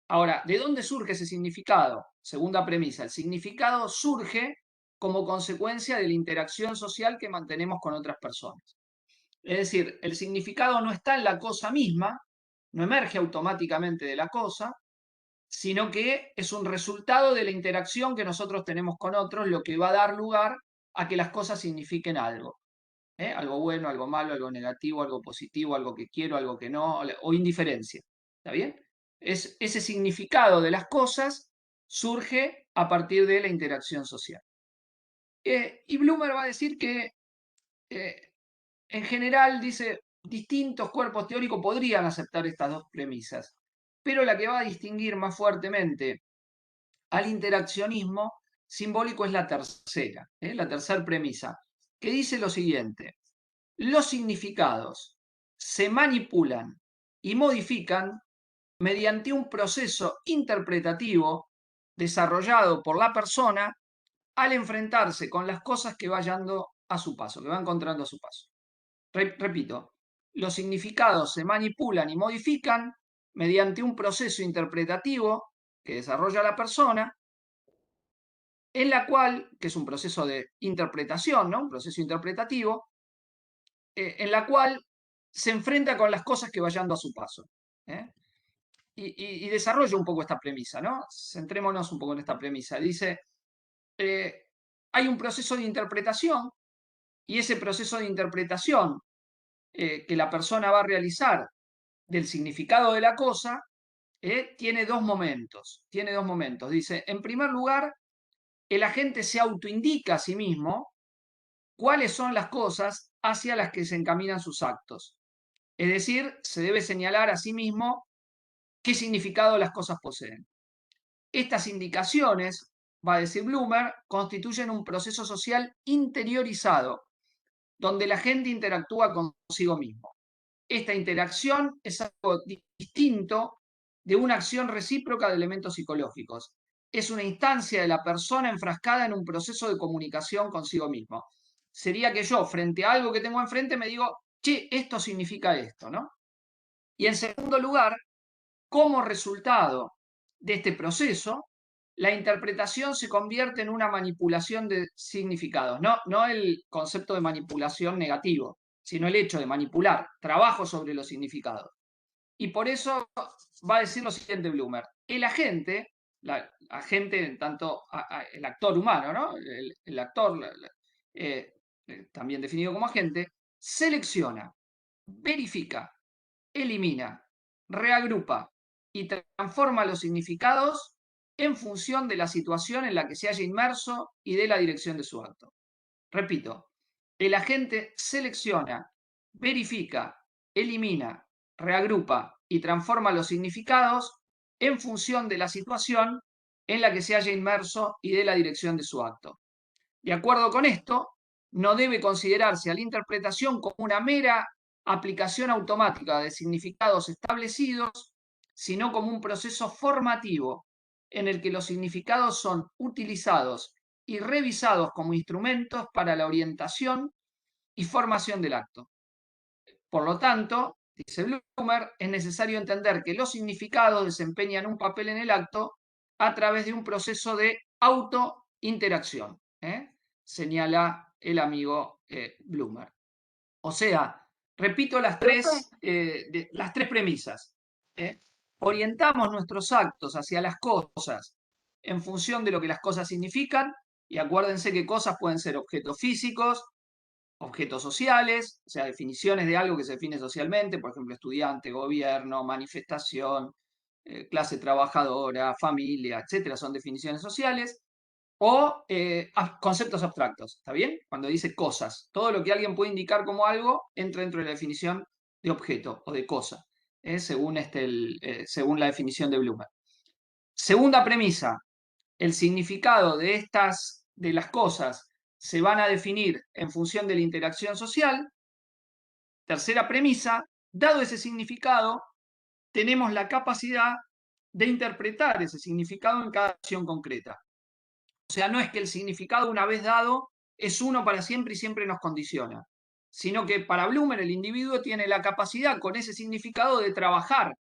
Ahora, ¿de dónde surge ese significado? Segunda premisa, el significado surge como consecuencia de la interacción social que mantenemos con otras personas. Es decir, el significado no está en la cosa misma, no emerge automáticamente de la cosa, sino que es un resultado de la interacción que nosotros tenemos con otros, lo que va a dar lugar a que las cosas signifiquen algo. Algo bueno, algo malo, algo negativo, algo positivo, algo que quiero, algo que no, o indiferencia. ¿Está bien? Ese significado de las cosas surge a partir de la interacción social. Y Blumer va a decir que, en general, dice, distintos cuerpos teóricos podrían aceptar estas dos premisas, pero la que va a distinguir más fuertemente al interaccionismo simbólico es la tercera premisa, que dice lo siguiente: los significados se manipulan y modifican mediante un proceso interpretativo desarrollado por la persona al enfrentarse con las cosas que va hallando a su paso, que va encontrando a su paso. Repito, los significados se manipulan y modifican mediante un proceso interpretativo que desarrolla la persona, en la cual, que es un proceso de interpretación, ¿no? Un proceso interpretativo, en la cual se enfrenta con las cosas que va hallando a su paso. Y desarrolla un poco esta premisa, ¿no? Centrémonos un poco en esta premisa. Dice, hay un proceso de interpretación, y ese proceso de interpretación que la persona va a realizar del significado de la cosa, tiene dos momentos. Dice, en primer lugar, el agente se autoindica a sí mismo cuáles son las cosas hacia las que se encaminan sus actos. Es decir, se debe señalar a sí mismo qué significado las cosas poseen. Estas indicaciones, va a decir Blumer, constituyen un proceso social interiorizado, donde la gente interactúa consigo mismo. Esta interacción es algo distinto de una acción recíproca de elementos psicológicos. Es una instancia de la persona enfrascada en un proceso de comunicación consigo mismo. Sería que yo, frente a algo que tengo enfrente, me digo, che, esto significa esto, ¿no? Y en segundo lugar, como resultado de este proceso, la interpretación se convierte en una manipulación de significados. No el concepto de manipulación negativo, sino el hecho de manipular, trabajo sobre los significados. Y por eso va a decir lo siguiente Blumer: el agente, tanto el actor humano, ¿no? El actor, también definido como agente, selecciona, verifica, elimina, reagrupa y transforma los significados en función de la situación en la que se haya inmerso y de la dirección de su acto. Repito, el agente selecciona, verifica, elimina, reagrupa y transforma los significados en función de la situación en la que se haya inmerso y de la dirección de su acto. De acuerdo con esto, no debe considerarse a la interpretación como una mera aplicación automática de significados establecidos, sino como un proceso formativo en el que los significados son utilizados y revisados como instrumentos para la orientación y formación del acto. Por lo tanto, dice Blumer, es necesario entender que los significados desempeñan un papel en el acto a través de un proceso de autointeracción, señala el amigo Blumer. O sea, repito las tres premisas. Orientamos nuestros actos hacia las cosas en función de lo que las cosas significan, y acuérdense que cosas pueden ser objetos físicos, objetos sociales, o sea, definiciones de algo que se define socialmente, por ejemplo, estudiante, gobierno, manifestación, clase trabajadora, familia, etcétera, son definiciones sociales, o conceptos abstractos, ¿está bien? Cuando dice cosas, todo lo que alguien puede indicar como algo entra dentro de la definición de objeto o de cosa, según la definición de Blumer. Segunda premisa, el significado de las cosas se van a definir en función de la interacción social. Tercera premisa, dado ese significado, tenemos la capacidad de interpretar ese significado en cada acción concreta. O sea, no es que el significado una vez dado es uno para siempre y siempre nos condiciona, sino que para Blumer el individuo tiene la capacidad con ese significado de trabajar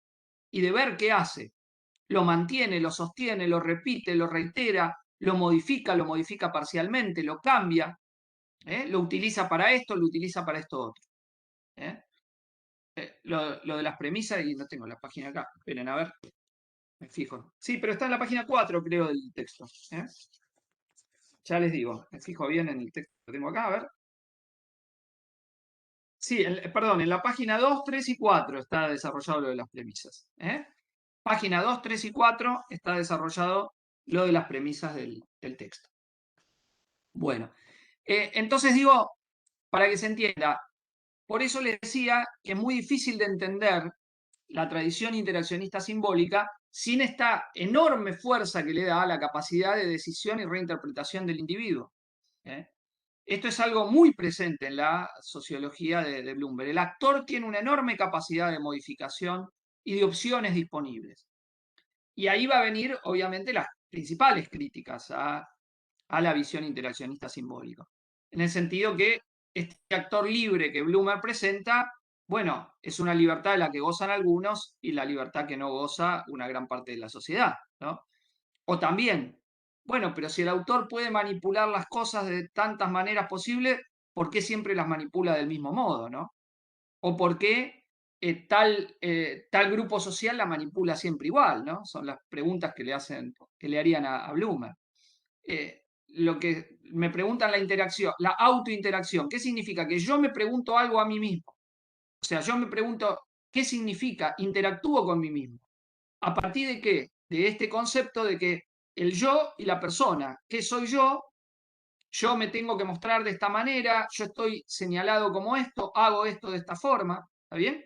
y de ver qué hace. Lo mantiene, lo sostiene, lo repite, lo reitera, lo modifica parcialmente, lo cambia, lo utiliza para esto, lo utiliza para esto otro. Lo de las premisas, y no tengo la página acá, esperen a ver, me fijo. Sí, pero está en la página 4, creo, del texto. Ya les digo, me fijo bien en el texto que tengo acá, a ver. Sí, perdón, en la página 2, 3 y 4 está desarrollado lo de las premisas. Página 2, 3 y 4 está desarrollado lo de las premisas del texto. Bueno, entonces digo, para que se entienda, por eso les decía que es muy difícil de entender la tradición interaccionista simbólica sin esta enorme fuerza que le da a la capacidad de decisión y reinterpretación del individuo. Esto es algo muy presente en la sociología de Bloomberg. El actor tiene una enorme capacidad de modificación y de opciones disponibles. Y ahí va a venir, obviamente, las principales críticas a la visión interaccionista simbólica. En el sentido que este actor libre que Blumer presenta, bueno, es una libertad de la que gozan algunos y la libertad que no goza una gran parte de la sociedad, ¿no? O también, bueno, pero si el autor puede manipular las cosas de tantas maneras posibles, ¿por qué siempre las manipula del mismo modo, no? O por qué tal grupo social la manipula siempre igual, ¿no? Son las preguntas que le harían a Blumer. Lo que me preguntan la interacción, la autointeracción, ¿qué significa? Que yo me pregunto algo a mí mismo. O sea, yo me pregunto, ¿qué significa? Interactúo con mí mismo. ¿A partir de qué? De este concepto de que el yo y la persona, ¿qué soy yo? Yo me tengo que mostrar de esta manera, yo estoy señalado como esto, hago esto de esta forma, ¿está bien?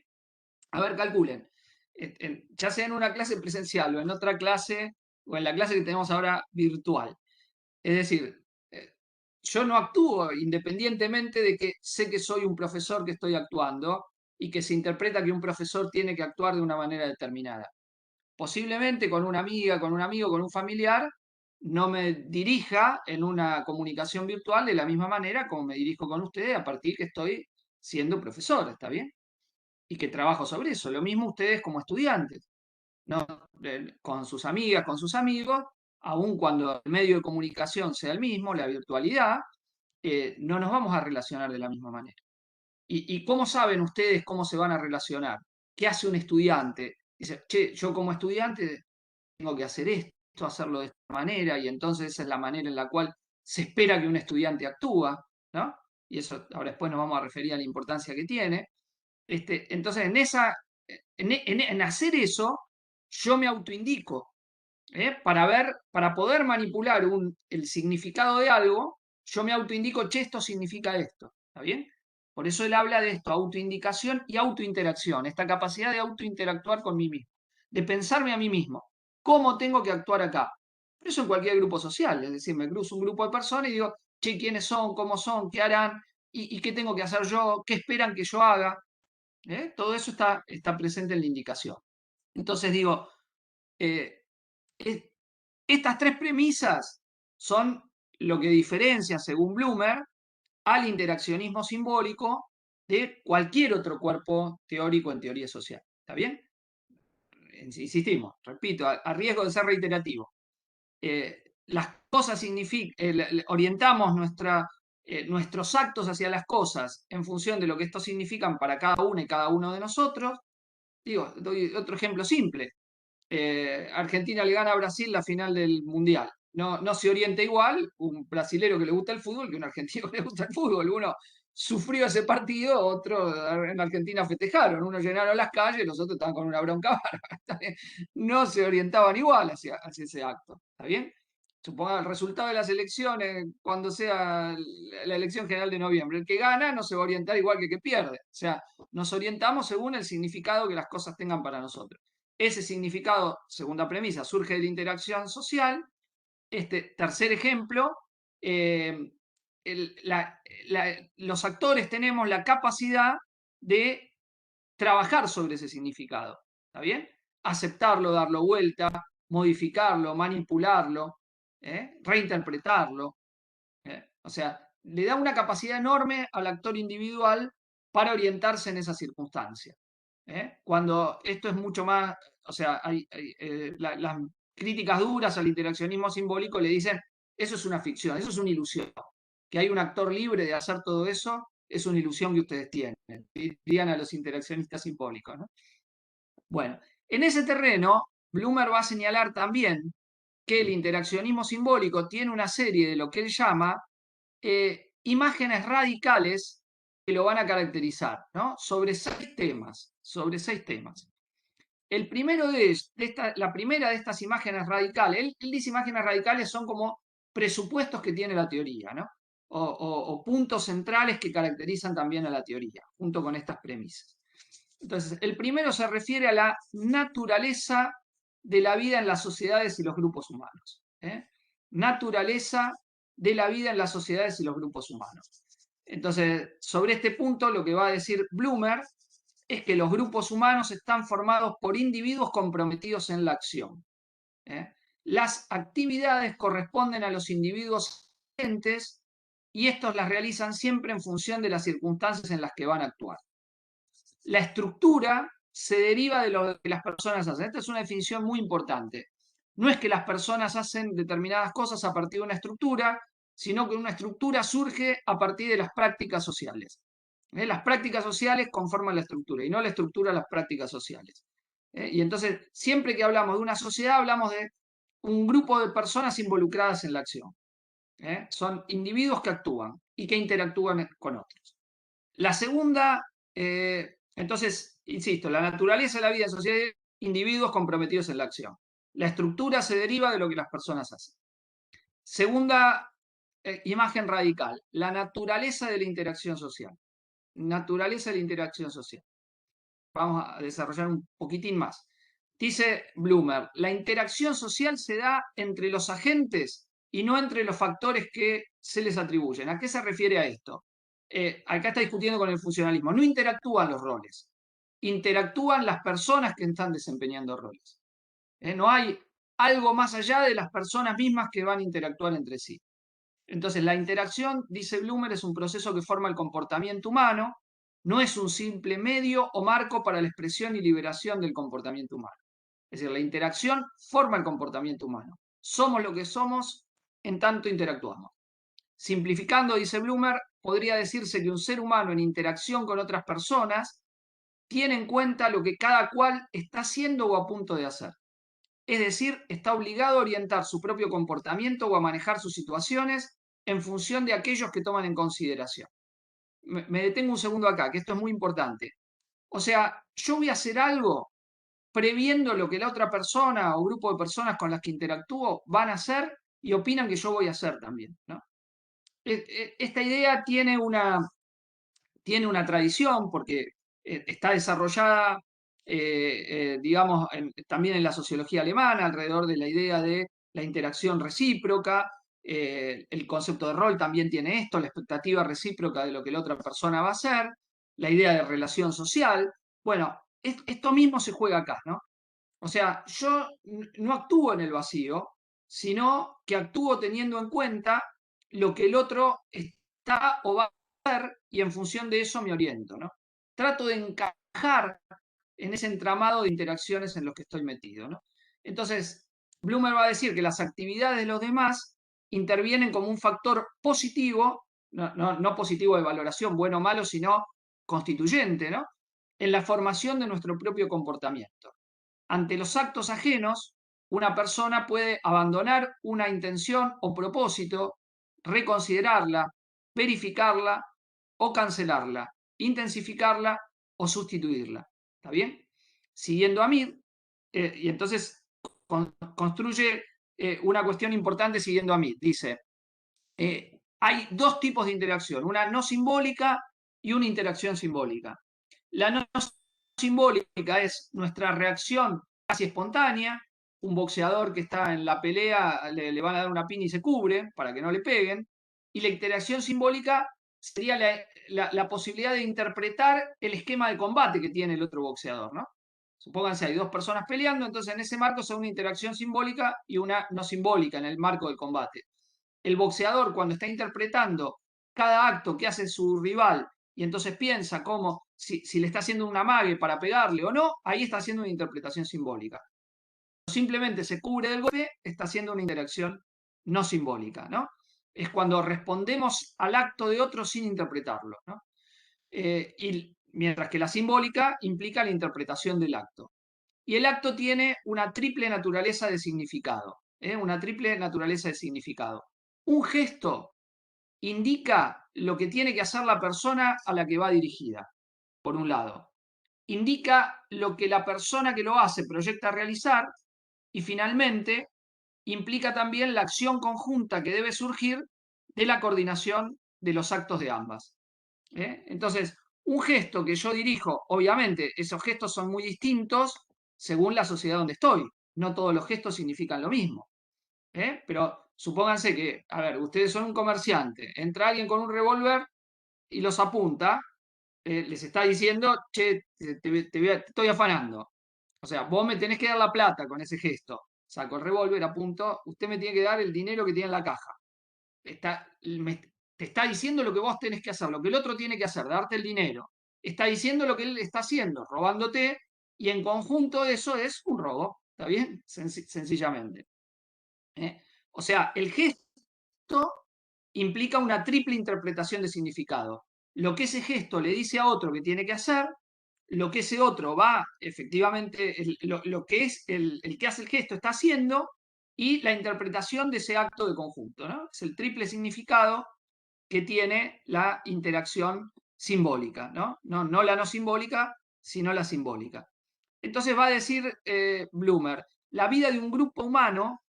A ver, calculen. Ya sea en una clase presencial o en otra clase, o en la clase que tenemos ahora virtual. Es decir, yo no actúo independientemente de que sé que soy un profesor que estoy actuando y que se interpreta que un profesor tiene que actuar de una manera determinada. Posiblemente con una amiga, con un amigo, con un familiar, no me dirija en una comunicación virtual de la misma manera como me dirijo con ustedes a partir que estoy siendo profesor, ¿está bien? Y que trabajo sobre eso. Lo mismo ustedes como estudiantes, ¿no? Con sus amigas, con sus amigos, aun cuando el medio de comunicación sea el mismo, la virtualidad, no nos vamos a relacionar de la misma manera. ¿Y cómo saben ustedes cómo se van a relacionar? ¿Qué hace un estudiante? Dice, che, yo como estudiante tengo que hacer esto, hacerlo de esta manera, y entonces esa es la manera en la cual se espera que un estudiante actúa, ¿no? Y eso ahora después nos vamos a referir a la importancia que tiene. Entonces, en hacer eso, yo me autoindico, para poder manipular el significado de algo, yo me autoindico, che, esto significa esto, ¿está bien? Por eso él habla de esto, autoindicación y autointeracción, esta capacidad de autointeractuar con mí mismo, de pensarme a mí mismo, ¿cómo tengo que actuar acá? Por eso en cualquier grupo social, es decir, me cruzo un grupo de personas y digo, che, ¿quiénes son? ¿Cómo son? ¿Qué harán? ¿Y qué tengo que hacer yo? ¿Qué esperan que yo haga? Todo eso está presente en la indicación. Entonces digo, estas tres premisas son lo que diferencia, según Blumer, al interaccionismo simbólico de cualquier otro cuerpo teórico en teoría social. ¿Está bien? Insistimos, repito, a riesgo de ser reiterativo. Las cosas orientamos nuestros actos hacia las cosas en función de lo que estos significan para cada una y cada uno de nosotros. Digo, doy otro ejemplo simple. Argentina le gana a Brasil la final del Mundial. No se orienta igual un brasilero que le gusta el fútbol que un argentino que le gusta el fútbol. Uno sufrió ese partido, otro en Argentina festejaron, uno llenaron las calles, los otros estaban con una bronca bárbara. No se orientaban igual hacia ese acto. ¿Está bien? Suponga el resultado de las elecciones, cuando sea la elección general de noviembre. El que gana no se va a orientar igual que el que pierde. O sea, nos orientamos según el significado que las cosas tengan para nosotros. Ese significado, segunda premisa, surge de la interacción social. Este tercer ejemplo, los actores tenemos la capacidad de trabajar sobre ese significado. ¿Está bien? Aceptarlo, darlo vuelta, modificarlo, manipularlo, reinterpretarlo. O sea, le da una capacidad enorme al actor individual para orientarse en esa circunstancia. Cuando esto es mucho más, o sea, las críticas duras al interaccionismo simbólico le dicen, eso es una ficción, eso es una ilusión. Que hay un actor libre de hacer todo eso es una ilusión que ustedes tienen, dirían a los interaccionistas simbólicos, ¿no? Bueno, en ese terreno, Blumer va a señalar también que el interaccionismo simbólico tiene una serie de lo que él llama imágenes radicales que lo van a caracterizar, ¿no? Sobre seis temas. El primero la primera de estas imágenes radicales, él dice imágenes radicales son como presupuestos que tiene la teoría, ¿no? O puntos centrales que caracterizan también a la teoría, junto con estas premisas. Entonces, el primero se refiere a la naturaleza de la vida en las sociedades y los grupos humanos. Naturaleza de la vida en las sociedades y los grupos humanos. Entonces, sobre este punto, lo que va a decir Blumer es que los grupos humanos están formados por individuos comprometidos en la acción. Las actividades corresponden a los individuos agentes y estos las realizan siempre en función de las circunstancias en las que van a actuar. La estructura se deriva de lo que las personas hacen. Esta es una definición muy importante. No es que las personas hacen determinadas cosas a partir de una estructura, sino que una estructura surge a partir de las prácticas sociales. Las prácticas sociales conforman la estructura y no la estructura las prácticas sociales. Y entonces, siempre que hablamos de una sociedad, hablamos de un grupo de personas involucradas en la acción. Son individuos que actúan y que interactúan con otros. La segunda, entonces, insisto, la naturaleza de la vida en sociedad, individuos comprometidos en la acción. La estructura se deriva de lo que las personas hacen. Segunda imagen radical, la naturaleza de la interacción social. Naturaleza de la interacción social. Vamos a desarrollar un poquitín más. Dice Blumer, la interacción social se da entre los agentes y no entre los factores que se les atribuyen. ¿A qué se refiere a esto? Acá está discutiendo con el funcionalismo. No interactúan los roles, interactúan las personas que están desempeñando roles. No hay algo más allá de las personas mismas que van a interactuar entre sí. Entonces, la interacción, dice Blumer, es un proceso que forma el comportamiento humano, no es un simple medio o marco para la expresión y liberación del comportamiento humano. Es decir, la interacción forma el comportamiento humano. Somos lo que somos en tanto interactuamos. Simplificando, dice Blumer, podría decirse que un ser humano en interacción con otras personas tiene en cuenta lo que cada cual está haciendo o a punto de hacer. Es decir, está obligado a orientar su propio comportamiento o a manejar sus situaciones en función de aquellos que toman en consideración. Me detengo un segundo acá, que esto es muy importante. O sea, yo voy a hacer algo previendo lo que la otra persona o grupo de personas con las que interactúo van a hacer y opinan que yo voy a hacer también, ¿no? Esta idea tiene una tradición porque está desarrollada, digamos, también en la sociología alemana, alrededor de la idea de la interacción recíproca. El concepto de rol también tiene esto, la expectativa recíproca de lo que la otra persona va a hacer. la idea de relación social. Bueno, esto mismo se juega acá, ¿no? O sea, yo no actúo en el vacío, sino que actúo teniendo en cuenta lo que el otro está o va a hacer y en función de eso me oriento, ¿no? Trato de encajar en ese entramado de interacciones en los que estoy metido, ¿no? Entonces, Blumer va a decir que las actividades de los demás intervienen como un factor positivo, no positivo de valoración, bueno o malo, sino constituyente, ¿no? En la formación de nuestro propio comportamiento. Ante los actos ajenos, una persona puede abandonar una intención o propósito, reconsiderarla, verificarla o cancelarla, intensificarla o sustituirla. ¿Está bien? Siguiendo a Mead, y entonces construye una cuestión importante siguiendo a Mead. Dice, hay dos tipos de interacción, una no simbólica y una interacción simbólica. La no simbólica es nuestra reacción casi espontánea. Un boxeador que está en la pelea le van a dar una piña y se cubre para que no le peguen. Y la interacción simbólica sería la posibilidad de interpretar el esquema de combate que tiene el otro boxeador, ¿no? Supónganse, hay dos personas peleando, entonces en ese marco son una interacción simbólica y una no simbólica en el marco del combate. El boxeador, cuando está interpretando cada acto que hace su rival y entonces piensa cómo, si le está haciendo un amague para pegarle o no, ahí está haciendo una interpretación simbólica. Simplemente se cubre del golpe, está haciendo una interacción no simbólica, ¿no? Es cuando respondemos al acto de otro sin interpretarlo, ¿no? Y mientras que la simbólica implica la interpretación del acto. Y el acto tiene una triple naturaleza de significado, una triple naturaleza de significado. Un gesto indica lo que tiene que hacer la persona a la que va dirigida, por un lado. Indica lo que la persona que lo hace proyecta realizar y finalmente implica también la acción conjunta que debe surgir de la coordinación de los actos de ambas. Entonces, un gesto que yo dirijo, obviamente esos gestos son muy distintos según la sociedad donde estoy. No todos los gestos significan lo mismo. Pero supónganse que, a ver, ustedes son un comerciante, entra alguien con un revólver y los apunta, les está diciendo, che, te estoy afanando. O sea, vos me tenés que dar la plata con ese gesto. Saco el revólver, apunto, usted me tiene que dar el dinero que tiene en la caja. Te está diciendo lo que vos tenés que hacer, lo que el otro tiene que hacer, darte el dinero. Está diciendo lo que él está haciendo, robándote, y en conjunto eso es un robo. ¿Está bien? Sencillamente. O sea, el gesto implica una triple interpretación de significado. Lo que ese gesto le dice a otro que tiene que hacer, lo que ese otro va, efectivamente, lo que es el que hace el gesto está haciendo, y la interpretación de ese acto de conjunto, ¿no? Es el triple significado que tiene la interacción simbólica, ¿no? No la no simbólica, sino la simbólica. Entonces va a decir Blumer, la vida de un grupo humano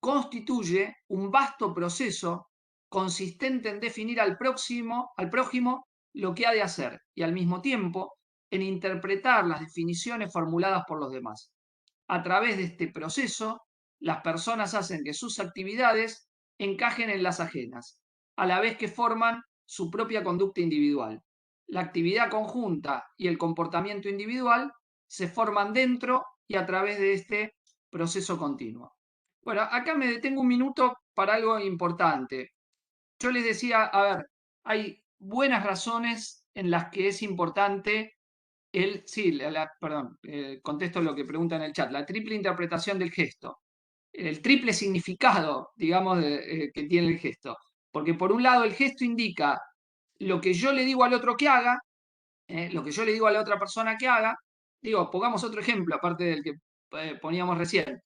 constituye un vasto proceso consistente en definir al prójimo lo que ha de hacer y al mismo tiempo en interpretar las definiciones formuladas por los demás. A través de este proceso, las personas hacen que sus actividades encajen en las ajenas, a la vez que forman su propia conducta individual. La actividad conjunta y el comportamiento individual se forman dentro y a través de este proceso continuo. Bueno, acá me detengo un minuto para algo importante. Yo les decía, a ver, hay buenas razones en las que es importante contesto lo que pregunta en el chat, la triple interpretación del gesto, el triple significado, digamos, que tiene el gesto. Porque por un lado el gesto indica lo que yo le digo al otro que haga, lo que yo le digo a la otra persona que haga. Digo, pongamos otro ejemplo, aparte del que poníamos recién.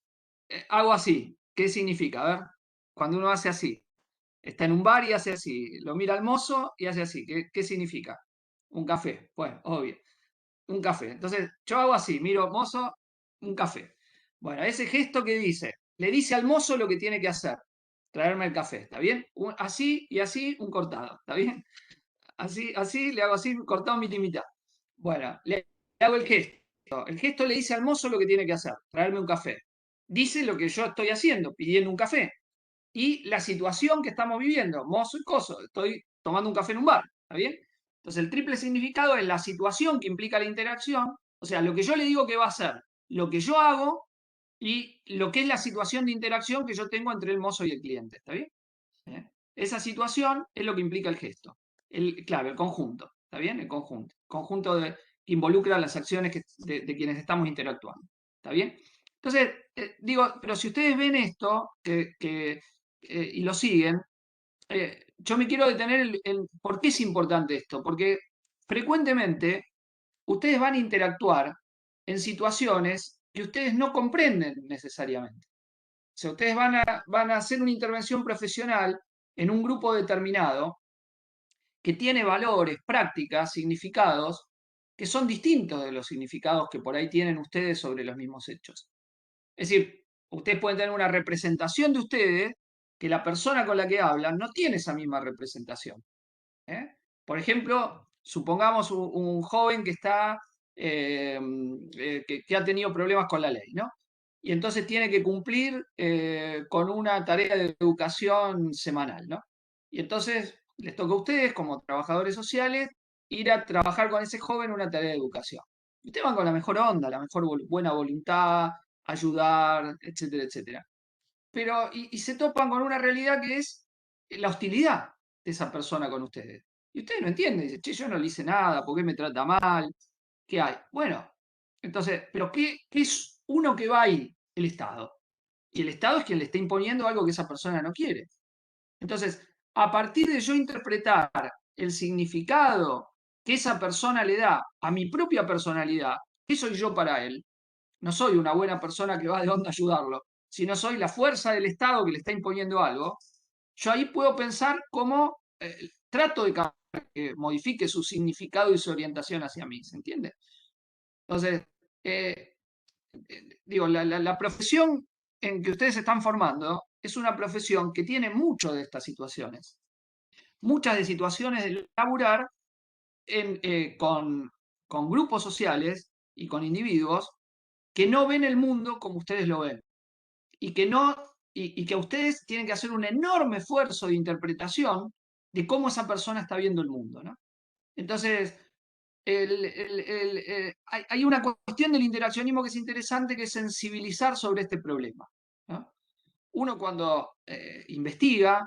Hago así, ¿qué significa? A ver, cuando uno hace así, está en un bar y hace así, lo mira al mozo y hace así, ¿qué significa? Un café, bueno, obvio, un café. Entonces, yo hago así, miro, mozo, un café. Bueno, ese gesto que dice, le dice al mozo lo que tiene que hacer, traerme el café, ¿está bien? Así y así, un cortado, ¿está bien? Así, le hago así, cortado mitad y mitad. Bueno, le hago el gesto. El gesto le dice al mozo lo que tiene que hacer, traerme un café. Dice lo que yo estoy haciendo, pidiendo un café. Y la situación que estamos viviendo, mozo y coso, estoy tomando un café en un bar, ¿está bien? Entonces, el triple significado es la situación que implica la interacción, o sea, lo que yo le digo que va a hacer, lo que yo hago y lo que es la situación de interacción que yo tengo entre el mozo y el cliente, ¿está bien? Esa situación es lo que implica el gesto. Claro, el conjunto, ¿está bien? El conjunto. Conjunto que involucra las acciones de quienes estamos interactuando, ¿está bien? Entonces, digo, pero si ustedes ven esto y lo siguen, yo me quiero detener en por qué es importante esto. Porque frecuentemente ustedes van a interactuar en situaciones que ustedes no comprenden necesariamente. O sea, ustedes van a hacer una intervención profesional en un grupo determinado que tiene valores, prácticas, significados que son distintos de los significados que por ahí tienen ustedes sobre los mismos hechos. Es decir, ustedes pueden tener una representación de ustedes que la persona con la que hablan no tiene esa misma representación. ¿eh? Por ejemplo, supongamos un joven que está que ha tenido problemas con la ley, ¿no? Y entonces tiene que cumplir con una tarea de educación semanal, ¿no? Y entonces les toca a ustedes, como trabajadores sociales, ir a trabajar con ese joven una tarea de educación. Y ustedes van con la mejor onda, la mejor buena voluntad, ayudar, etcétera, etcétera. Pero, y se topan con una realidad que es la hostilidad de esa persona con ustedes. Y ustedes no entienden, dicen, che, yo no le hice nada, ¿por qué me trata mal? ¿Qué hay? Bueno, entonces, pero ¿qué es uno que va ahí? El Estado. Y el Estado es quien le está imponiendo algo que esa persona no quiere. Entonces, a partir de yo interpretar el significado que esa persona le da a mi propia personalidad, ¿qué soy yo para él? No soy una buena persona que va de onda a ayudarlo, sino soy la fuerza del Estado que le está imponiendo algo. Yo ahí puedo pensar cómo trato de que modifique su significado y su orientación hacia mí, ¿se entiende? Entonces, digo, la profesión en que ustedes se están formando es una profesión que tiene mucho de estas situaciones. Muchas de situaciones de laburar con grupos sociales y con individuos que no ven el mundo como ustedes lo ven. Y que, no, y que ustedes tienen que hacer un enorme esfuerzo de interpretación de cómo esa persona está viendo el mundo, ¿no? Entonces, hay una cuestión del interaccionismo que es interesante, que es sensibilizar sobre este problema, ¿no? Uno cuando investiga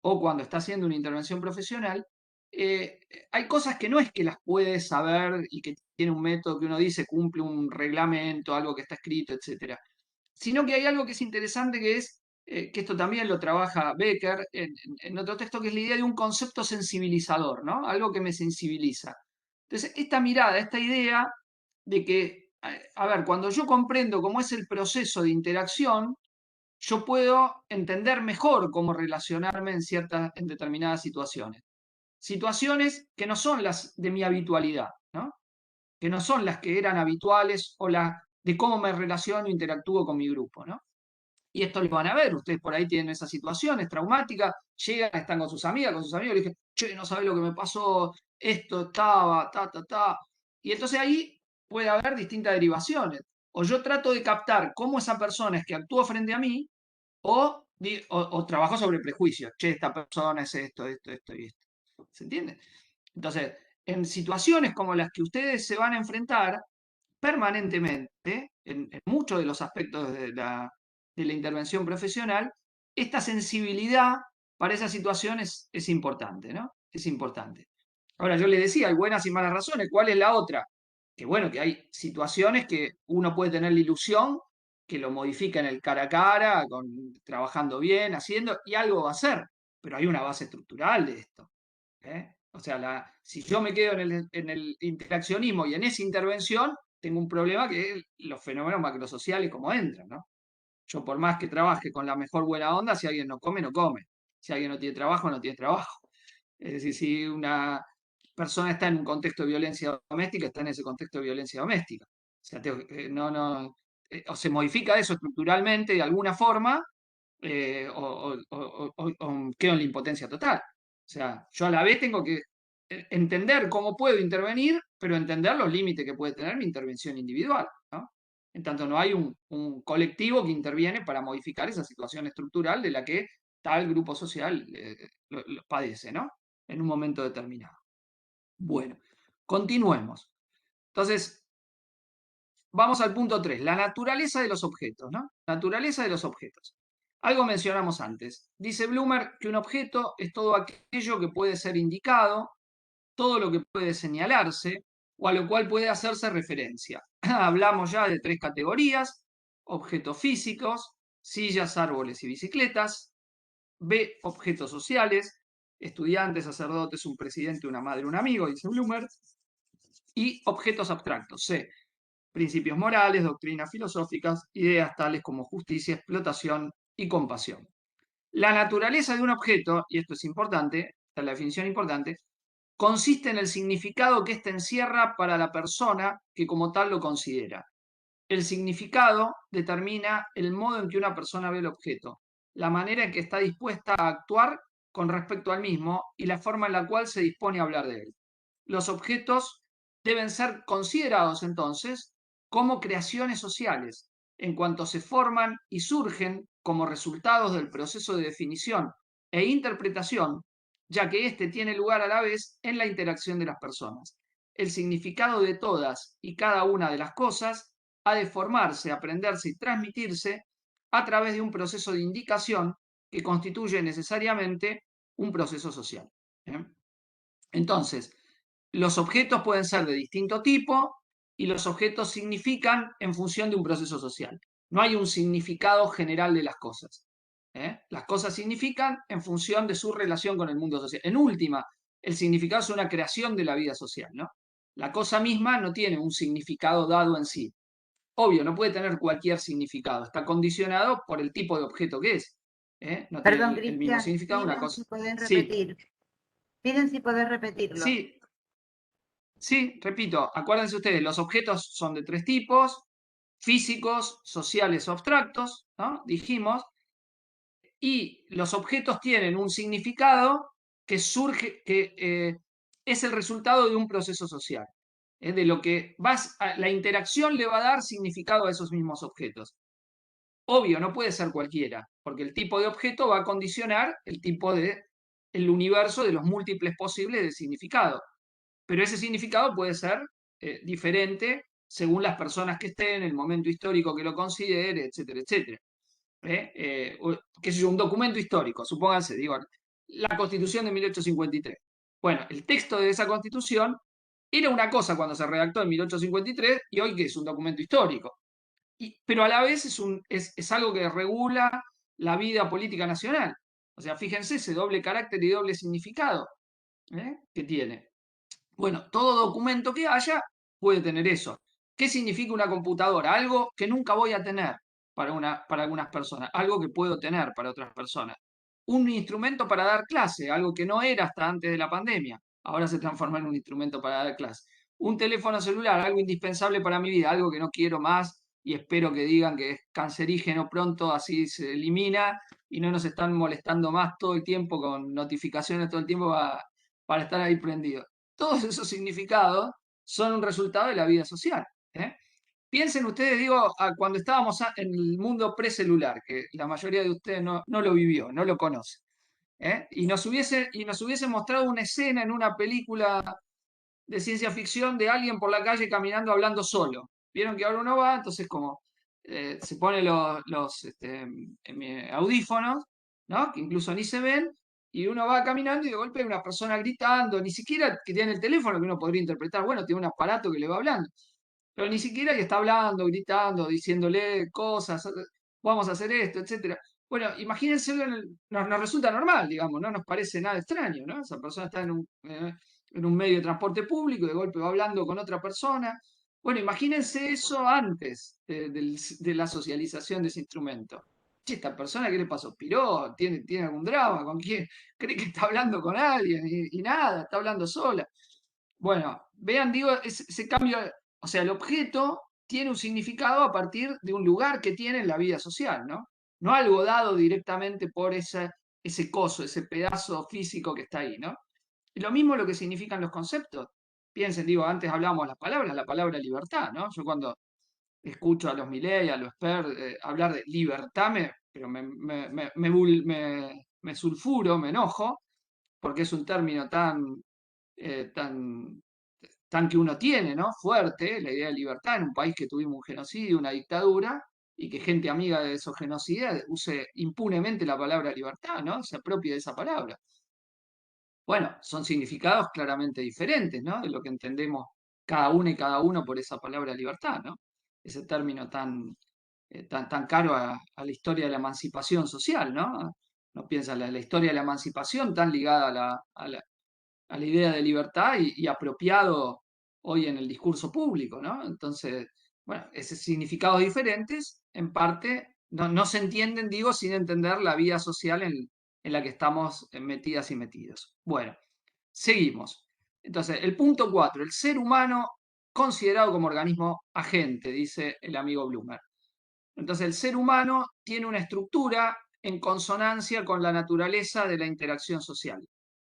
o cuando está haciendo una intervención profesional, hay cosas que no es que las puede saber y que tiene un método que uno dice cumple un reglamento, algo que está escrito, etcétera, sino que hay algo que es interesante, que es que esto también lo trabaja Becker en otro texto, que es la idea de un concepto sensibilizador, ¿no? Algo que me sensibiliza. Entonces, esta mirada, esta idea de que, a ver, cuando yo comprendo cómo es el proceso de interacción, yo puedo entender mejor cómo relacionarme en determinadas situaciones. Situaciones que no son las de mi habitualidad, ¿no? Que no son las que eran habituales o las de cómo me relaciono e interactúo con mi grupo, ¿no? Y esto lo van a ver, ustedes por ahí tienen esas situaciones traumáticas, llegan, están con sus amigas, con sus amigos, y dicen, che, no sabés lo que me pasó, esto estaba, ta. Y entonces ahí puede haber distintas derivaciones. O yo trato de captar cómo esa persona es que actúa frente a mí, o trabajo sobre prejuicios. Che, esta persona es esto y esto. ¿Se entiende? Entonces, en situaciones como las que ustedes se van a enfrentar permanentemente, en muchos de los aspectos de la intervención profesional, esta sensibilidad para esas situaciones es importante, ¿no? Es importante. Ahora, yo le decía, hay buenas y malas razones. ¿Cuál es la otra? Que bueno, que hay situaciones que uno puede tener la ilusión que lo modifica en el cara a cara, trabajando bien, haciendo, y algo va a ser, pero hay una base estructural de esto. O sea, si yo me quedo en el interaccionismo y en esa intervención, tengo un problema que es los fenómenos macrosociales como entran, ¿no? Yo por más que trabaje con la mejor buena onda, si alguien no come, no come. Si alguien no tiene trabajo, no tiene trabajo. Es decir, si una persona está en un contexto de violencia doméstica, está en ese contexto de violencia doméstica. O sea, o se modifica eso estructuralmente de alguna forma, o quedo en la impotencia total. O sea, yo a la vez tengo que entender cómo puedo intervenir, pero entender los límites que puede tener mi intervención individual, ¿no? En tanto no hay un colectivo que interviene para modificar esa situación estructural de la que tal grupo social lo padece, ¿no? En un momento determinado. Bueno, continuemos. Entonces, vamos al punto 3, la naturaleza de los objetos, ¿no? Naturaleza de los objetos. Algo mencionamos antes. Dice Blumer que un objeto es todo aquello que puede ser indicado, todo lo que puede señalarse o a lo cual puede hacerse referencia. Hablamos ya de 3 categorías: objetos físicos, sillas, árboles y bicicletas; B, objetos sociales, estudiantes, sacerdotes, un presidente, una madre, un amigo, dice Blumer; y objetos abstractos, C, principios morales, doctrinas filosóficas, ideas tales como justicia, explotación y compasión. La naturaleza de un objeto, y esto es importante, esta es la definición importante, consiste en el significado que éste encierra para la persona que como tal lo considera. El significado determina el modo en que una persona ve el objeto, la manera en que está dispuesta a actuar con respecto al mismo y la forma en la cual se dispone a hablar de él. Los objetos deben ser considerados entonces como creaciones sociales, en cuanto se forman y surgen como resultados del proceso de definición e interpretación, ya que éste tiene lugar a la vez en la interacción de las personas. El significado de todas y cada una de las cosas ha de formarse, aprenderse y transmitirse a través de un proceso de indicación que constituye necesariamente un proceso social. Entonces, los objetos pueden ser de distinto tipo y los objetos significan en función de un proceso social. No hay un significado general de las cosas. Las cosas significan en función de su relación con el mundo social. En última, el significado es una creación de la vida social, ¿no? La cosa misma no tiene un significado dado en sí. Obvio, no puede tener cualquier significado, está condicionado por el tipo de objeto que es. No tiene Perdón, el mismo Cristian, significado una piden cosa. si podés Sí, repetir. Piden si podés repetirlo. sí, sí, repito, acuérdense ustedes, los objetos son de 3 tipos: físicos, sociales o abstractos, ¿no? Dijimos, y los objetos tienen un significado que surge, que es el resultado de un proceso social. De lo que la interacción le va a dar significado a esos mismos objetos. Obvio, no puede ser cualquiera, porque el tipo de objeto va a condicionar el tipo de, el universo de los múltiples posibles de significado. Pero ese significado puede ser diferente según las personas que estén, el momento histórico que lo considere, etcétera, etcétera. Qué sé yo, un documento histórico, supónganse, digo, la Constitución de 1853. Bueno, el texto de esa Constitución era una cosa cuando se redactó en 1853 y hoy que es un documento histórico. Pero a la vez es algo que regula la vida política nacional. O sea, fíjense ese doble carácter y doble significado que tiene. Bueno, todo documento que haya puede tener eso. ¿Qué significa una computadora? Algo que nunca voy a tener para algunas personas, algo que puedo tener para otras personas. Un instrumento para dar clase, algo que no era hasta antes de la pandemia, ahora se transforma en un instrumento para dar clase. Un teléfono celular, algo indispensable para mi vida, algo que no quiero más y espero que digan que es cancerígeno pronto, así se elimina y no nos están molestando más todo el tiempo con notificaciones todo el tiempo para estar ahí prendido. Todos esos significados son un resultado de la vida social. Piensen ustedes, digo, cuando estábamos en el mundo precelular, que la mayoría de ustedes no lo vivió, no lo conoce. Y nos hubiese mostrado una escena en una película de ciencia ficción de alguien por la calle caminando hablando solo. Vieron que ahora uno va, entonces como se pone los audífonos, ¿no? Que incluso ni se ven, y uno va caminando y de golpe hay una persona gritando, ni siquiera que tiene el teléfono, que uno podría interpretar, bueno, tiene un aparato que le va hablando, pero ni siquiera que está hablando, gritando, diciéndole cosas, vamos a hacer esto, etcétera. Bueno, imagínense, nos resulta normal, digamos, no nos parece nada extraño, ¿no? Esa persona está en un medio de transporte público y de golpe va hablando con otra persona. Bueno, imagínense eso antes de la socialización de ese instrumento. Che, esta persona, ¿qué le pasó? ¿Piró? ¿Tiene algún drama? ¿Con quién? ¿Cree que está hablando con alguien? Y nada, está hablando sola. Bueno, vean, digo, ese cambio, o sea, el objeto tiene un significado a partir de un lugar que tiene en la vida social, ¿no? No algo dado directamente por ese coso, ese pedazo físico que está ahí, ¿no? Y lo mismo lo que significan los conceptos. Piensen, digo, antes hablábamos la palabra libertad, ¿no? Yo cuando escucho a los Milei, a los Per, hablar de libertad, pero me sulfuro, me enojo, porque es un término tan tan que uno tiene, ¿no? Fuerte, la idea de libertad en un país que tuvimos un genocidio, una dictadura, y que gente amiga de esos genocidas use impunemente la palabra libertad, ¿no? Se apropie de esa palabra. Bueno, son significados claramente diferentes, ¿no? De lo que entendemos cada uno y cada uno por esa palabra libertad, ¿no? Ese término tan caro a la historia de la emancipación social, ¿no? No piensa la historia de la emancipación tan ligada a la idea de libertad y apropiado hoy en el discurso público, ¿no? Entonces, bueno, esos significados diferentes, en parte, no se entienden, digo, sin entender la vida social en la que estamos metidas y metidos. Bueno, seguimos. Entonces, el punto 4, el ser humano considerado como organismo agente, dice el amigo Blumer. Entonces, el ser humano tiene una estructura en consonancia con la naturaleza de la interacción social.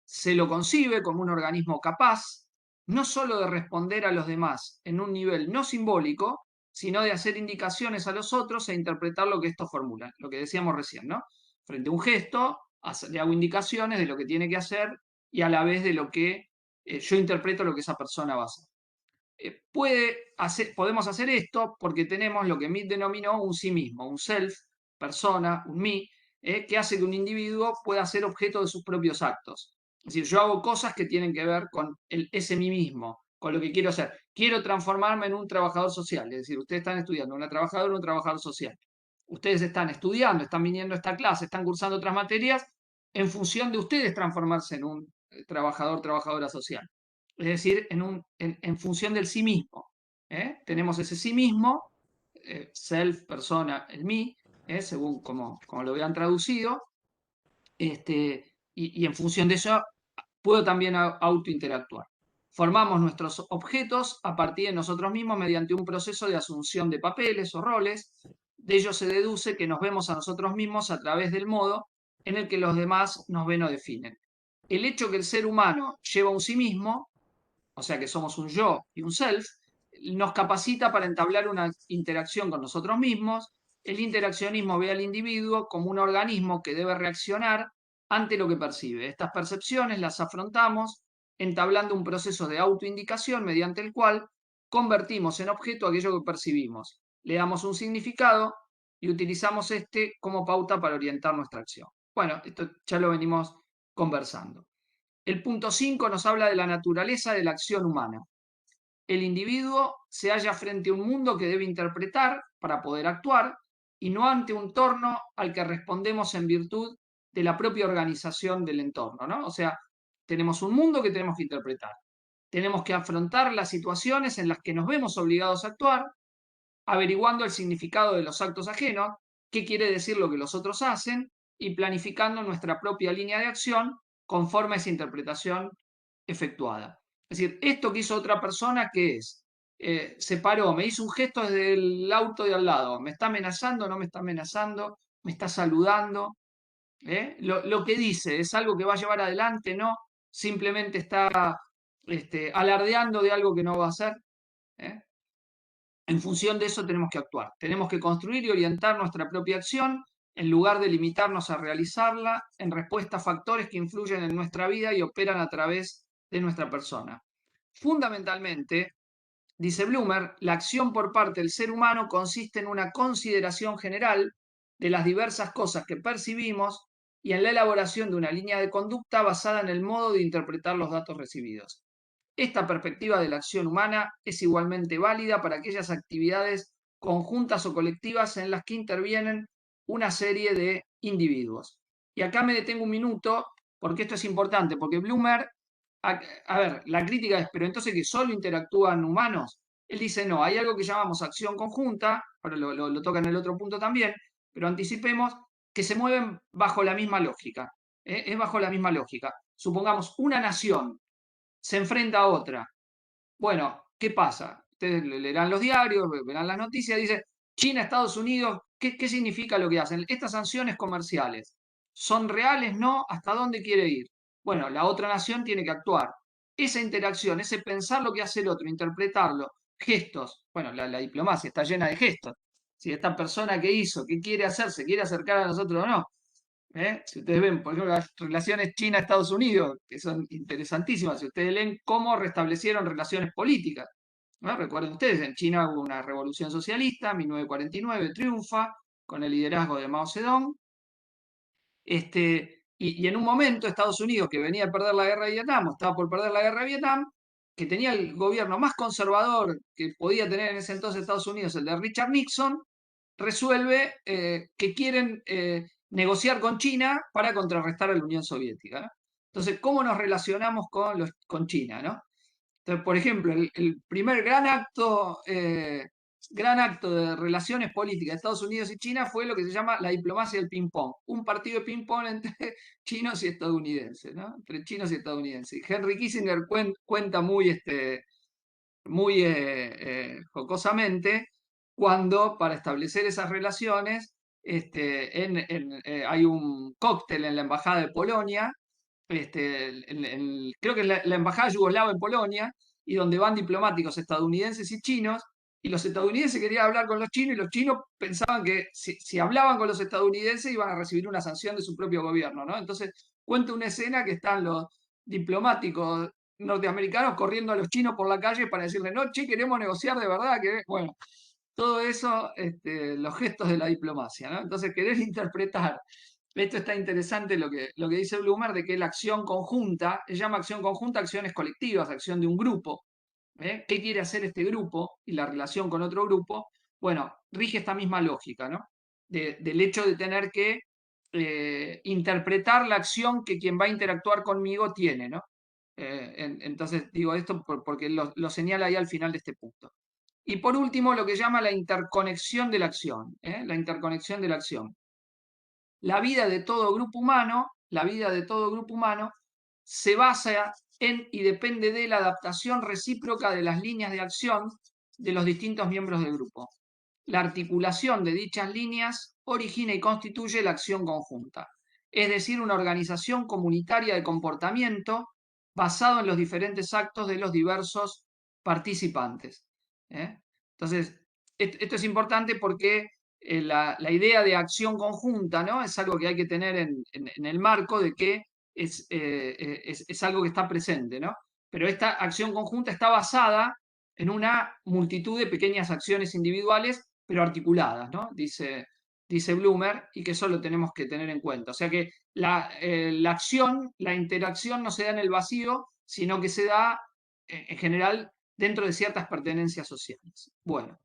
Se lo concibe como un organismo capaz no solo de responder a los demás en un nivel no simbólico, sino de hacer indicaciones a los otros e interpretar lo que estos formulan, lo que decíamos recién, ¿no? Frente a un gesto, le hago indicaciones de lo que tiene que hacer y a la vez de lo que yo interpreto lo que esa persona va a hacer. Podemos hacer esto porque tenemos lo que Mitt denominó un sí mismo, un self, persona, un mí, que hace que un individuo pueda ser objeto de sus propios actos. Es decir, yo hago cosas que tienen que ver con ese mí mismo, con lo que quiero hacer. Quiero transformarme en un trabajador social, es decir, ustedes están estudiando una trabajadora o un trabajador social. Ustedes están estudiando, están viniendo a esta clase, están cursando otras materias, en función de ustedes transformarse en un trabajador, trabajadora social. Es decir, en función del sí mismo. Tenemos ese sí mismo, self, persona, el mí, según como lo vean traducido, y en función de eso puedo también autointeractuar. Formamos nuestros objetos a partir de nosotros mismos mediante un proceso de asunción de papeles o roles. De ello se deduce que nos vemos a nosotros mismos a través del modo en el que los demás nos ven o definen. El hecho que el ser humano lleva un sí mismo, o sea que somos un yo y un self, nos capacita para entablar una interacción con nosotros mismos. El interaccionismo ve al individuo como un organismo que debe reaccionar ante lo que percibe. Estas percepciones las afrontamos entablando un proceso de autoindicación mediante el cual convertimos en objeto aquello que percibimos, le damos un significado y utilizamos este como pauta para orientar nuestra acción. Bueno, esto ya lo venimos conversando. El punto 5 nos habla de la naturaleza de la acción humana. El individuo se halla frente a un mundo que debe interpretar para poder actuar y no ante un entorno al que respondemos en virtud de la propia organización del entorno, ¿no? O sea, tenemos un mundo que tenemos que interpretar. Tenemos que afrontar las situaciones en las que nos vemos obligados a actuar, averiguando el significado de los actos ajenos, qué quiere decir lo que los otros hacen y planificando nuestra propia línea de acción conforme a esa interpretación efectuada. Es decir, esto que hizo otra persona, ¿qué es? Se paró, me hizo un gesto desde el auto de al lado. ¿Me está amenazando? ¿No me está amenazando? ¿Me está saludando? Lo que dice, ¿es algo que va a llevar adelante? ¿No? Simplemente está alardeando de algo que no va a hacer. En función de eso tenemos que actuar. Tenemos que construir y orientar nuestra propia acción en lugar de limitarnos a realizarla en respuesta a factores que influyen en nuestra vida y operan a través de nuestra persona. Fundamentalmente, dice Blumer, la acción por parte del ser humano consiste en una consideración general de las diversas cosas que percibimos y en la elaboración de una línea de conducta basada en el modo de interpretar los datos recibidos. Esta perspectiva de la acción humana es igualmente válida para aquellas actividades conjuntas o colectivas en las que intervienen una serie de individuos. Y acá me detengo un minuto porque esto es importante, porque Blumer, a ver, la crítica es, pero entonces que solo interactúan humanos. Él dice, no, hay algo que llamamos acción conjunta, ahora lo toca en el otro punto también, pero anticipemos que se mueven bajo la misma lógica. Es bajo la misma lógica. Supongamos una nación se enfrenta a otra. Bueno, ¿qué pasa? Ustedes leerán los diarios, verán las noticias, dice China, Estados Unidos, ¿qué significa lo que hacen? Estas sanciones comerciales, ¿son reales? ¿No? ¿Hasta dónde quiere ir? Bueno, la otra nación tiene que actuar. Esa interacción, ese pensar lo que hace el otro, interpretarlo, gestos, bueno, la diplomacia está llena de gestos. Si esta persona que hizo, qué quiere hacer, se quiere acercar a nosotros o no. Si ustedes ven, por ejemplo, las relaciones China-Estados Unidos, que son interesantísimas, si ustedes leen cómo restablecieron relaciones políticas, ¿no? Recuerden ustedes, en China hubo una revolución socialista, 1949, triunfa, con el liderazgo de Mao Zedong, y en un momento Estados Unidos, que venía a perder la guerra de Vietnam, o estaba por perder la guerra de Vietnam, que tenía el gobierno más conservador que podía tener en ese entonces Estados Unidos, el de Richard Nixon, resuelve que quieren negociar con China para contrarrestar a la Unión Soviética, ¿no? Entonces, ¿cómo nos relacionamos con China, ¿no? Entonces, por ejemplo, el primer gran acto de relaciones políticas de Estados Unidos y China fue lo que se llama la diplomacia del ping-pong, un partido de ping-pong entre chinos y estadounidenses, ¿no? Entre chinos y estadounidenses. Y Henry Kissinger cuenta muy jocosamente cuando para establecer esas relaciones hay un cóctel en la Embajada de Polonia, creo que es la Embajada Yugoslava en Polonia, y donde van diplomáticos estadounidenses y chinos, y los estadounidenses querían hablar con los chinos, y los chinos pensaban que si hablaban con los estadounidenses iban a recibir una sanción de su propio gobierno, ¿no? Entonces cuenta una escena que están los diplomáticos norteamericanos corriendo a los chinos por la calle para decirle, no, che, queremos negociar de verdad, bueno, todo eso, los gestos de la diplomacia, ¿no? Entonces, querer interpretar, esto está interesante lo que dice Blumer, de que la acción conjunta, él llama acción conjunta acciones colectivas, acción de un grupo, ¿eh? ¿Qué quiere hacer este grupo y la relación con otro grupo? Bueno, rige esta misma lógica, ¿no? Del hecho de tener que interpretar la acción que quien va a interactuar conmigo tiene, ¿no? Entonces digo esto porque lo señala ahí al final de este punto. Y por último, lo que llama la interconexión de la acción, ¿eh? La interconexión de la acción. La vida de todo grupo humano, se basa en y depende de la adaptación recíproca de las líneas de acción de los distintos miembros del grupo. La articulación de dichas líneas origina y constituye la acción conjunta, es decir, una organización comunitaria de comportamiento basado en los diferentes actos de los diversos participantes. Entonces, esto es importante porque la idea de acción conjunta, ¿no? Es algo que hay que tener en el marco de que es algo que está presente, ¿no? Pero esta acción conjunta está basada en una multitud de pequeñas acciones individuales, pero articuladas, ¿no? Dice Blumer, y que eso lo tenemos que tener en cuenta. O sea que la acción, la interacción no se da en el vacío, sino que se da en general dentro de ciertas pertenencias sociales. Bueno,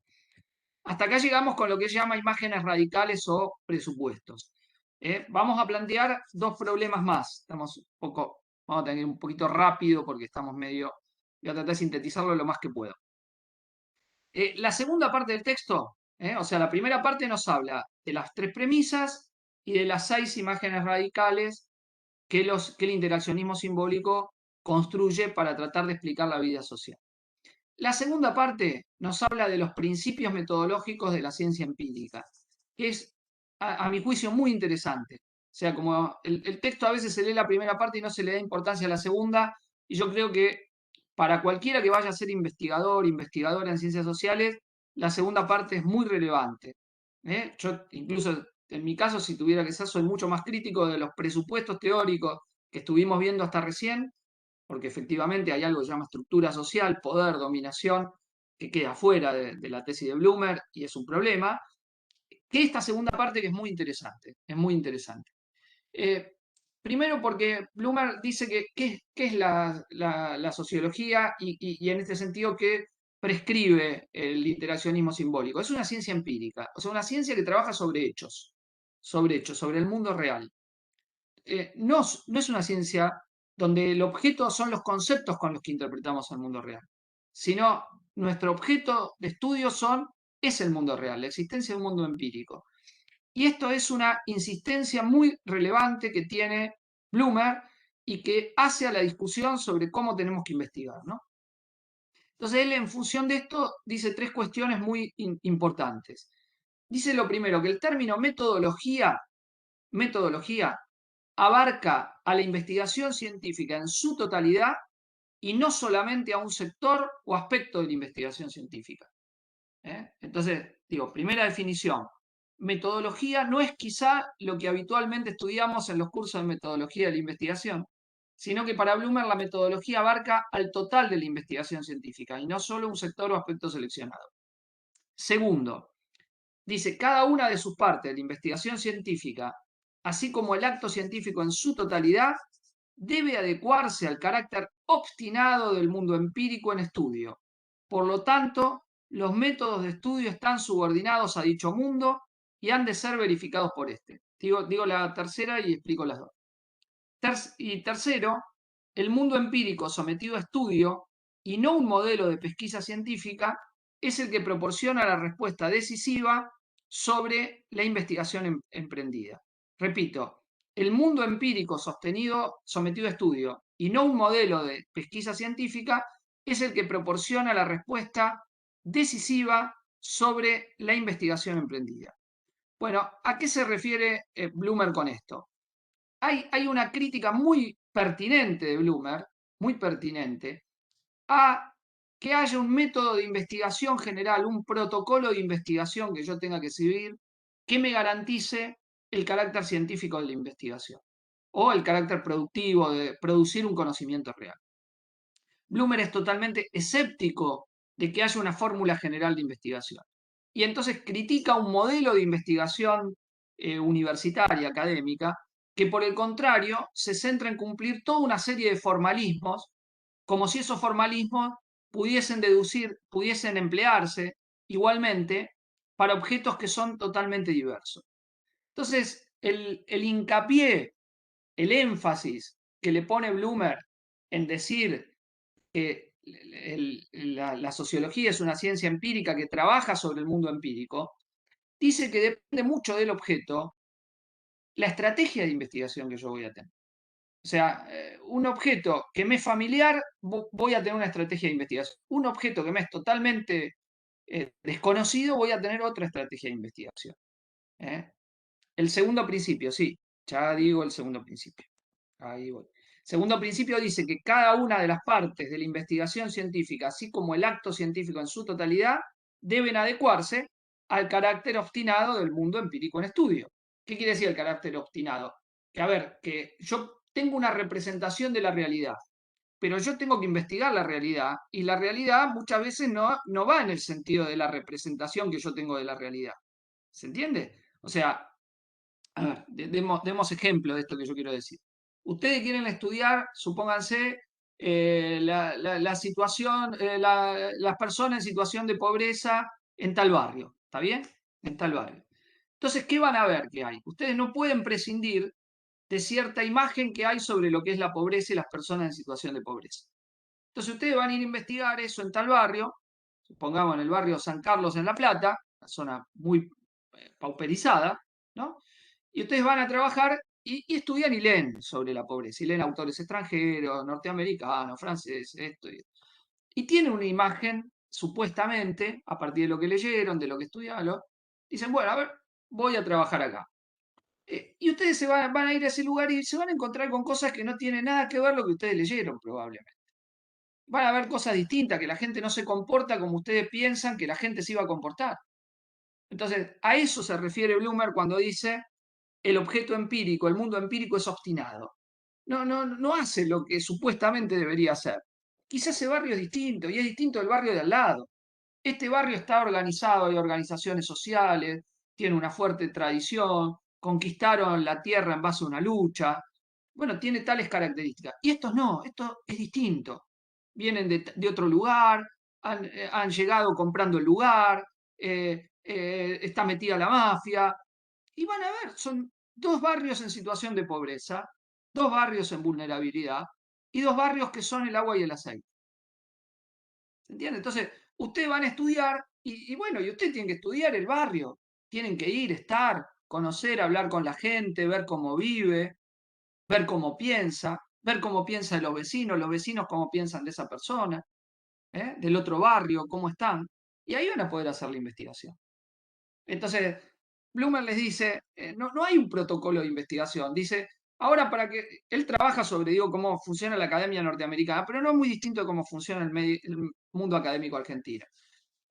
hasta acá llegamos con lo que se llama imágenes radicales o presupuestos. Vamos a plantear dos problemas más. Vamos a tener un poquito rápido porque estamos medio... Voy a tratar de sintetizarlo lo más que puedo. La segunda parte del texto, o sea, la primera parte nos habla de las tres premisas y de las 6 imágenes radicales que el interaccionismo simbólico construye para tratar de explicar la vida social. La segunda parte nos habla de los principios metodológicos de la ciencia empírica, que es, a mi juicio, muy interesante. O sea, como el texto a veces se lee la primera parte y no se le da importancia a la segunda, y yo creo que para cualquiera que vaya a ser investigador, investigadora en ciencias sociales, la segunda parte es muy relevante. Yo, incluso en mi caso, si tuviera que ser, soy mucho más crítico de los presupuestos teóricos que estuvimos viendo hasta recién, porque efectivamente hay algo que se llama estructura social, poder, dominación, que queda fuera de la tesis de Blumer y es un problema, que esta segunda parte que es muy interesante, primero porque Blumer dice que qué es la sociología y en este sentido qué prescribe el interaccionismo simbólico. Es una ciencia empírica, o sea, una ciencia que trabaja sobre hechos, sobre el mundo real. No es una ciencia donde el objeto son los conceptos con los que interpretamos el mundo real, sino nuestro objeto de estudio es el mundo real, la existencia de un mundo empírico. Y esto es una insistencia muy relevante que tiene Blumer y que hace a la discusión sobre cómo tenemos que investigar, ¿no? Entonces él en función de esto dice 3 cuestiones muy importantes. Dice lo primero, que el término metodología abarca a la investigación científica en su totalidad y no solamente a un sector o aspecto de la investigación científica. Entonces, digo, primera definición, metodología no es quizá lo que habitualmente estudiamos en los cursos de metodología de la investigación, sino que para Blumer la metodología abarca al total de la investigación científica y no solo un sector o aspecto seleccionado. Segundo, dice, cada una de sus partes de la investigación científica, así como el acto científico en su totalidad, debe adecuarse al carácter obstinado del mundo empírico en estudio. Por lo tanto, los métodos de estudio están subordinados a dicho mundo y han de ser verificados por este. Digo la tercera y explico las dos. Y tercero, el mundo empírico sometido a estudio y no un modelo de pesquisa científica es el que proporciona la respuesta decisiva sobre la investigación emprendida. Repito, el mundo empírico sometido a estudio y no un modelo de pesquisa científica es el que proporciona la respuesta decisiva sobre la investigación emprendida. Bueno, ¿a qué se refiere Blumer con esto? Hay una crítica muy pertinente de Blumer, muy pertinente, a que haya un método de investigación general, un protocolo de investigación que yo tenga que seguir, que me garantice el carácter científico de la investigación o el carácter productivo de producir un conocimiento real. Blumer es totalmente escéptico de que haya una fórmula general de investigación y entonces critica un modelo de investigación universitaria, académica, que por el contrario se centra en cumplir toda una serie de formalismos, como si esos formalismos pudiesen emplearse igualmente para objetos que son totalmente diversos. Entonces, el hincapié, el énfasis que le pone Blumer en decir que la sociología es una ciencia empírica que trabaja sobre el mundo empírico, dice que depende mucho del objeto la estrategia de investigación que yo voy a tener. O sea, un objeto que me es familiar, voy a tener una estrategia de investigación. Un objeto que me es totalmente desconocido, voy a tener otra estrategia de investigación. El segundo principio, sí, ya digo el segundo principio. Ahí voy. Segundo principio dice que cada una de las partes de la investigación científica, así como el acto científico en su totalidad, deben adecuarse al carácter obstinado del mundo empírico en estudio. ¿Qué quiere decir el carácter obstinado? Que, a ver, que yo tengo una representación de la realidad, pero yo tengo que investigar la realidad y la realidad muchas veces no va en el sentido de la representación que yo tengo de la realidad. ¿Se entiende? O sea, a ver, demos ejemplo de esto que yo quiero decir. Ustedes quieren estudiar, supónganse, la situación, las personas en situación de pobreza en tal barrio, ¿está bien? En tal barrio. Entonces, ¿qué van a ver que hay? Ustedes no pueden prescindir de cierta imagen que hay sobre lo que es la pobreza y las personas en situación de pobreza. Entonces, ustedes van a ir a investigar eso en tal barrio, supongamos en el barrio San Carlos en La Plata, una zona muy pauperizada, ¿no? Y ustedes van a trabajar y estudian y leen sobre la pobreza, y leen autores extranjeros, norteamericanos, franceses, esto y esto. Y tienen una imagen, supuestamente, a partir de lo que leyeron, de lo que estudiaron, dicen, bueno, a ver, voy a trabajar acá. Y ustedes van a ir a ese lugar y se van a encontrar con cosas que no tienen nada que ver con lo que ustedes leyeron, probablemente. Van a ver cosas distintas, que la gente no se comporta como ustedes piensan que la gente se iba a comportar. Entonces, a eso se refiere Blumer cuando dice el objeto empírico, el mundo empírico es obstinado. No hace lo que supuestamente debería hacer. Quizás ese barrio es distinto y es distinto del barrio de al lado. Este barrio está organizado, hay organizaciones sociales, tiene una fuerte tradición, conquistaron la tierra en base a una lucha. Bueno, tiene tales características. Y estos no, esto es distinto. Vienen de otro lugar, han llegado comprando el lugar, está metida la mafia, y van a ver, son dos barrios en situación de pobreza, dos barrios en vulnerabilidad y dos barrios que son el agua y el aceite. ¿Se entiende? Entonces, ustedes van a estudiar y bueno, y ustedes tienen que estudiar el barrio, tienen que ir, estar, conocer, hablar con la gente, ver cómo vive, ver cómo piensa de los vecinos cómo piensan de esa persona, del otro barrio, cómo están, y ahí van a poder hacer la investigación. Entonces, Blumer les dice, no hay un protocolo de investigación. Dice, ahora para que él trabaja sobre, cómo funciona la academia norteamericana, pero no es muy distinto de cómo funciona el mundo académico argentino.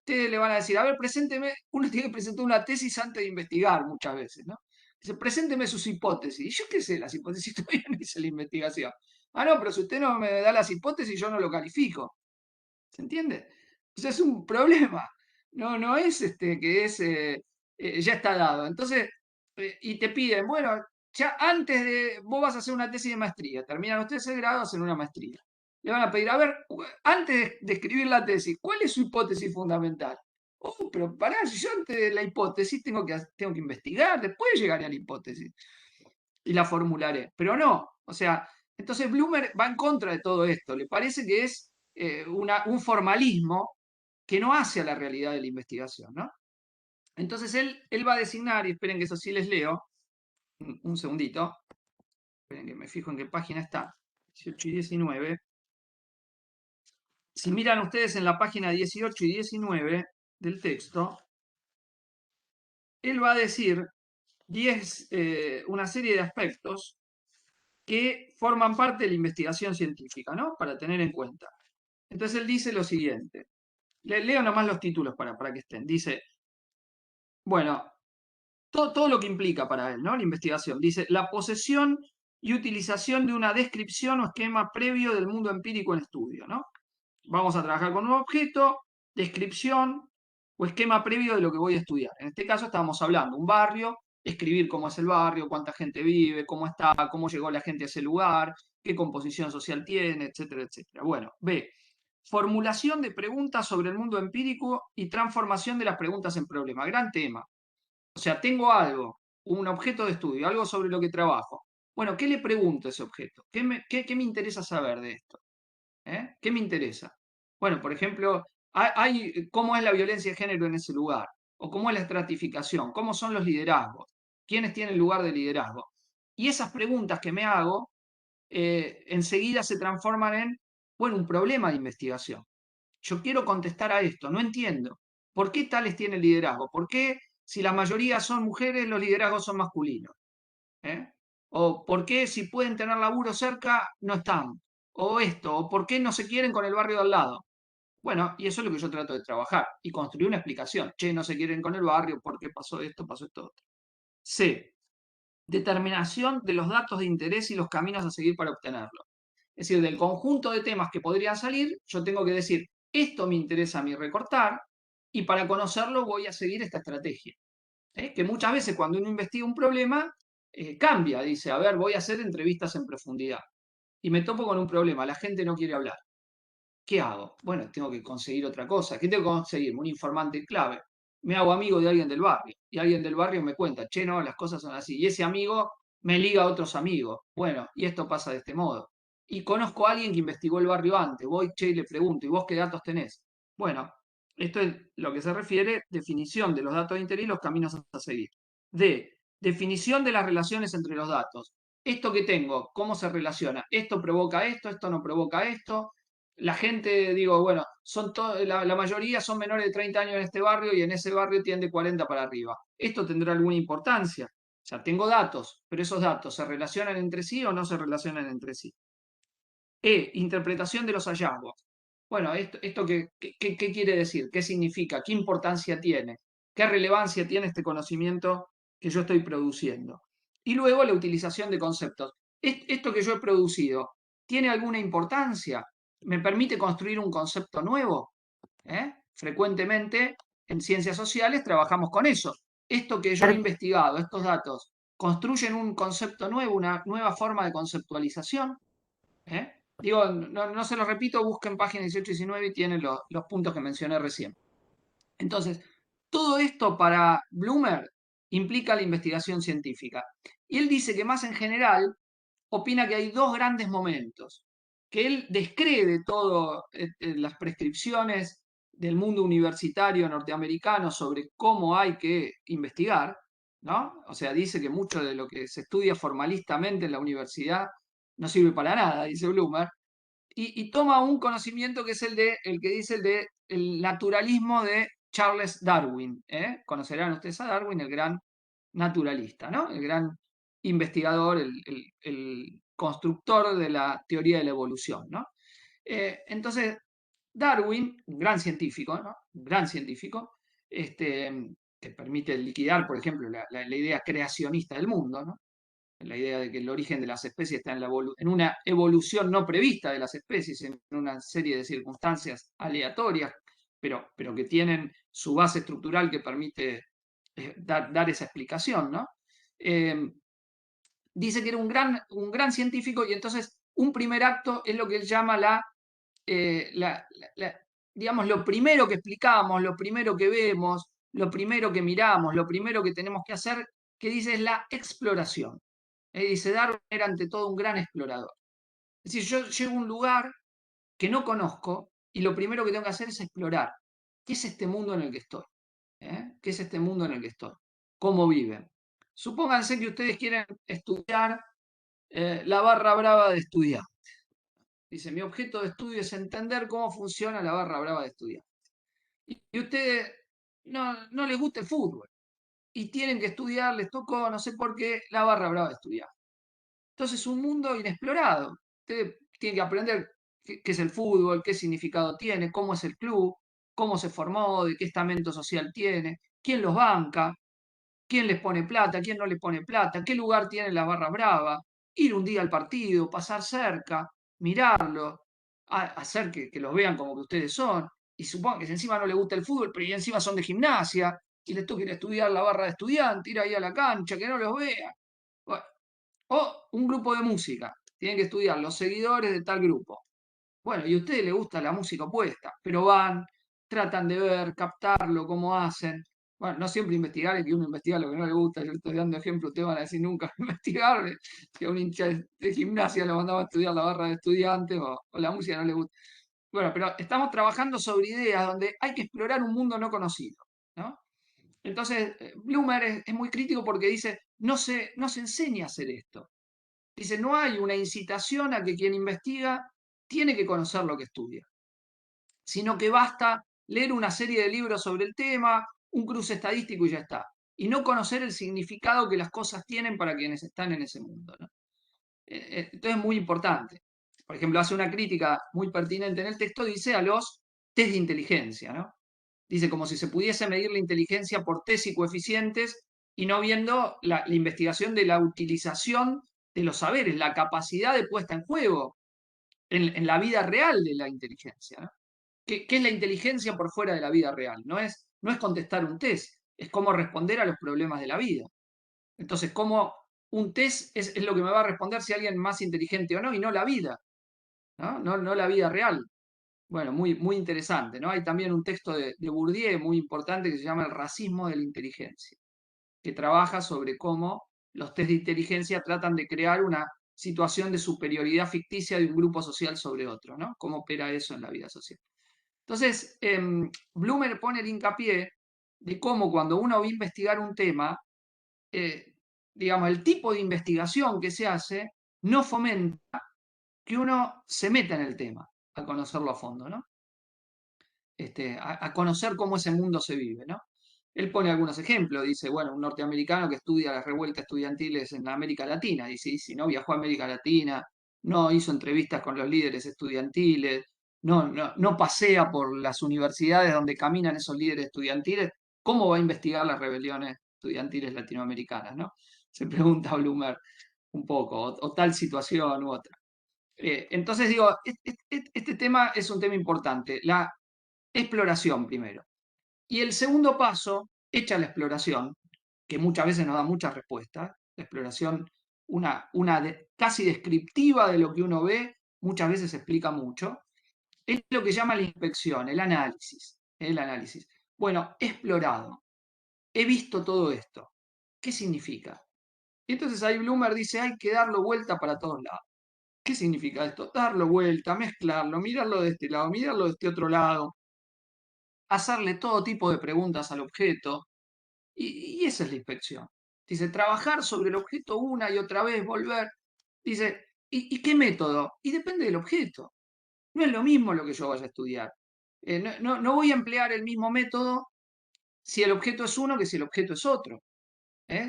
ustedes le van a decir, a ver, presénteme, uno tiene que presentar una tesis antes de investigar muchas veces, ¿no? Dice, presénteme sus hipótesis. Y yo qué sé las hipótesis, todavía no hice la investigación. Ah, no, pero si usted no me da las hipótesis, yo no lo califico. ¿Se entiende? O sea, es un problema. No es que es, ya está dado. Entonces, y te piden, bueno, ya antes de, vos vas a hacer una tesis de maestría, terminan ustedes el grado, hacen una maestría. Le van a pedir, a ver, antes de escribir la tesis, ¿cuál es su hipótesis fundamental? Oh, pero pará, si yo antes de la hipótesis tengo que investigar, después llegaré a la hipótesis y la formularé. Pero no, o sea, entonces Bloomer va en contra de todo esto. Le parece que es un formalismo que no hace a la realidad de la investigación, ¿no? Entonces él va a designar, y esperen que eso sí les leo, un segundito, esperen que me fijo en qué página está, 18 y 19. Si miran ustedes en la página 18 y 19 del texto, él va a decir una serie de aspectos que forman parte de la investigación científica, ¿no? Para tener en cuenta. Entonces él dice lo siguiente. Leo nomás los títulos para que estén. Dice, bueno, todo lo que implica para él, ¿no? La investigación. Dice, la posesión y utilización de una descripción o esquema previo del mundo empírico en estudio, ¿no? Vamos a trabajar con un objeto, descripción o esquema previo de lo que voy a estudiar. En este caso estábamos hablando, un barrio, escribir cómo es el barrio, cuánta gente vive, cómo está, cómo llegó la gente a ese lugar, qué composición social tiene, etcétera, etcétera. Bueno, B. Formulación de preguntas sobre el mundo empírico y transformación de las preguntas en problema. Gran tema. O sea, tengo algo, un objeto de estudio, algo sobre lo que trabajo. Bueno, ¿qué le pregunto a ese objeto? ¿Qué me interesa saber de esto? ¿Qué me interesa? Bueno, por ejemplo, cómo es la violencia de género en ese lugar, o cómo es la estratificación, cómo son los liderazgos, quiénes tienen lugar de liderazgo. Y esas preguntas que me hago enseguida se transforman en, bueno, un problema de investigación. Yo quiero contestar a esto, no entiendo. ¿Por qué tales tienen liderazgo? ¿Por qué si la mayoría son mujeres, los liderazgos son masculinos? ¿Eh? ¿O por qué si pueden tener laburo cerca, no están? O esto, o por qué no se quieren con el barrio de al lado. Bueno, y eso es lo que yo trato de trabajar y construir una explicación. Che, no se quieren con el barrio, ¿por qué pasó esto otro? C. Determinación de los datos de interés y los caminos a seguir para obtenerlo. Es decir, del conjunto de temas que podrían salir, yo tengo que decir, esto me interesa a mí recortar y para conocerlo voy a seguir esta estrategia. Que muchas veces cuando uno investiga un problema, cambia, dice, a ver, voy a hacer entrevistas en profundidad. Y me topo con un problema, la gente no quiere hablar. ¿Qué hago? Bueno, tengo que conseguir otra cosa. ¿Qué tengo que conseguir? Un informante clave. Me hago amigo de alguien del barrio. Y alguien del barrio me cuenta, che, no, las cosas son así. Y ese amigo me liga a otros amigos. Bueno, y esto pasa de este modo. Y conozco a alguien que investigó el barrio antes. Voy, che, y le pregunto, ¿y vos qué datos tenés? Bueno, esto es lo que se refiere, definición de los datos de interés y los caminos a seguir. D. Definición de las relaciones entre los datos. Esto que tengo, ¿cómo se relaciona? Esto provoca esto no provoca esto. La gente, digo, bueno, la mayoría son menores de 30 años en este barrio y en ese barrio tiende 40 para arriba. ¿Esto tendrá alguna importancia? O sea, tengo datos, pero esos datos ¿se relacionan entre sí o no se relacionan entre sí? Interpretación de los hallazgos. Bueno, ¿esto qué quiere decir? ¿Qué significa? ¿Qué importancia tiene? ¿Qué relevancia tiene este conocimiento que yo estoy produciendo? Y luego la utilización de conceptos. ¿Esto que yo he producido tiene alguna importancia? ¿Me permite construir un concepto nuevo? Frecuentemente en ciencias sociales trabajamos con eso. Esto que yo he investigado, estos datos, ¿construyen un concepto nuevo, una nueva forma de conceptualización? Digo, no se lo repito, busquen páginas 18 y 19 y tienen los puntos que mencioné recién. Entonces, todo esto para Bloomer implica la investigación científica. Y él dice que más en general opina que hay dos grandes momentos, que él descree de todo las prescripciones del mundo universitario norteamericano sobre cómo hay que investigar, ¿no? O sea, dice que mucho de lo que se estudia formalistamente en la universidad no sirve para nada, dice Bloomer, y toma un conocimiento que es el que dice el naturalismo de Charles Darwin. Conocerán ustedes a Darwin, el gran naturalista, ¿no? El gran investigador, el constructor de la teoría de la evolución, ¿no? Entonces, Darwin, un gran científico, ¿no? Un gran científico, que permite liquidar, por ejemplo, la idea creacionista del mundo, ¿no? La idea de que el origen de las especies está en una evolución no prevista de las especies, en una serie de circunstancias aleatorias, pero que tienen su base estructural que permite dar esa explicación, ¿no? Dice que era un gran científico y entonces un primer acto es lo que él llama digamos, lo primero que explicamos, lo primero que vemos, lo primero que miramos, lo primero que tenemos que hacer, que dice es la exploración. Dice, Darwin era ante todo un gran explorador. Es decir, yo llego a un lugar que no conozco y lo primero que tengo que hacer es explorar. ¿Qué es este mundo en el que estoy? ¿Qué es este mundo en el que estoy? ¿Cómo viven? Supónganse que ustedes quieren estudiar la barra brava de estudiantes. Dice, mi objeto de estudio es entender cómo funciona la barra brava de estudiantes. Y a ustedes no les gusta el fútbol y tienen que estudiar, les tocó, no sé por qué, la barra brava de estudiantes. Entonces, un mundo inexplorado. Usted tiene que aprender qué es el fútbol, qué significado tiene, cómo es el club, cómo se formó, de qué estamento social tiene, quién los banca, quién les pone plata, quién no les pone plata, qué lugar tiene la barra brava, ir un día al partido, pasar cerca, mirarlo, hacer que los vean como que ustedes son. Y supongan que si encima no les gusta el fútbol, pero y encima son de gimnasia, y les toca ir a estudiar la barra de estudiante, ir ahí a la cancha, que no los vean. Bueno, o un grupo de música. Tienen que estudiar los seguidores de tal grupo. Bueno, y a ustedes les gusta la música opuesta, pero van, tratan de ver, captarlo, cómo hacen. Bueno, no siempre investigar, es que uno investiga lo que no le gusta. Yo estoy dando ejemplos, ustedes van a decir nunca investigar. Si a un hincha de gimnasia lo mandaba a estudiar la barra de estudiantes o la música no le gusta. Bueno, pero estamos trabajando sobre ideas donde hay que explorar un mundo no conocido, ¿no? Entonces, Bloomer es muy crítico porque dice, no se enseña a hacer esto. Dice, no hay una incitación a que quien investiga tiene que conocer lo que estudia, sino que basta leer una serie de libros sobre el tema, un cruce estadístico y ya está. Y no conocer el significado que las cosas tienen para quienes están en ese mundo, ¿no? Entonces es muy importante. Por ejemplo, hace una crítica muy pertinente en el texto, dice a los test de inteligencia, ¿no? Dice como si se pudiese medir la inteligencia por test y coeficientes y no viendo la investigación de la utilización de los saberes, la capacidad de puesta en juego en la vida real de la inteligencia, ¿no? ¿Qué es la inteligencia por fuera de la vida real? No es contestar un test, es cómo responder a los problemas de la vida. Entonces, cómo un test es lo que me va a responder si alguien es más inteligente o no, y no la vida, ¿no? No la vida real. Bueno, muy, muy interesante, ¿no? Hay también un texto de Bourdieu muy importante que se llama El racismo de la inteligencia, que trabaja sobre cómo los test de inteligencia tratan de crear una situación de superioridad ficticia de un grupo social sobre otro, ¿no? Cómo opera eso en la vida social. Entonces, Bloomer pone el hincapié de cómo cuando uno va a investigar un tema, digamos, el tipo de investigación que se hace no fomenta que uno se meta en el tema a conocerlo a fondo, ¿no? A conocer cómo ese mundo se vive, ¿no? Él pone algunos ejemplos, dice, bueno, un norteamericano que estudia las revueltas estudiantiles en América Latina, dice, y si no viajó a América Latina, no hizo entrevistas con los líderes estudiantiles, no pasea por las universidades donde caminan esos líderes estudiantiles, ¿cómo va a investigar las rebeliones estudiantiles latinoamericanas, ¿no? Se pregunta Bloomer un poco, o tal situación u otra. Entonces digo, este tema es un tema importante, la exploración primero. Y el segundo paso, hecha la exploración, que muchas veces nos da muchas respuestas, la exploración, casi descriptiva de lo que uno ve, muchas veces explica mucho, es lo que llama la inspección, el análisis. El análisis. Bueno, he explorado, he visto todo esto. ¿Qué significa? Y entonces ahí Bloomer dice, hay que darlo vuelta para todos lados. ¿Qué significa esto? Darlo vuelta, mezclarlo, mirarlo de este lado, mirarlo de este otro lado, hacerle todo tipo de preguntas al objeto, y esa es la inspección. Dice, trabajar sobre el objeto una y otra vez, volver. Dice, ¿y qué método? Y depende del objeto. No es lo mismo lo que yo vaya a estudiar. No voy a emplear el mismo método si el objeto es uno que si el objeto es otro.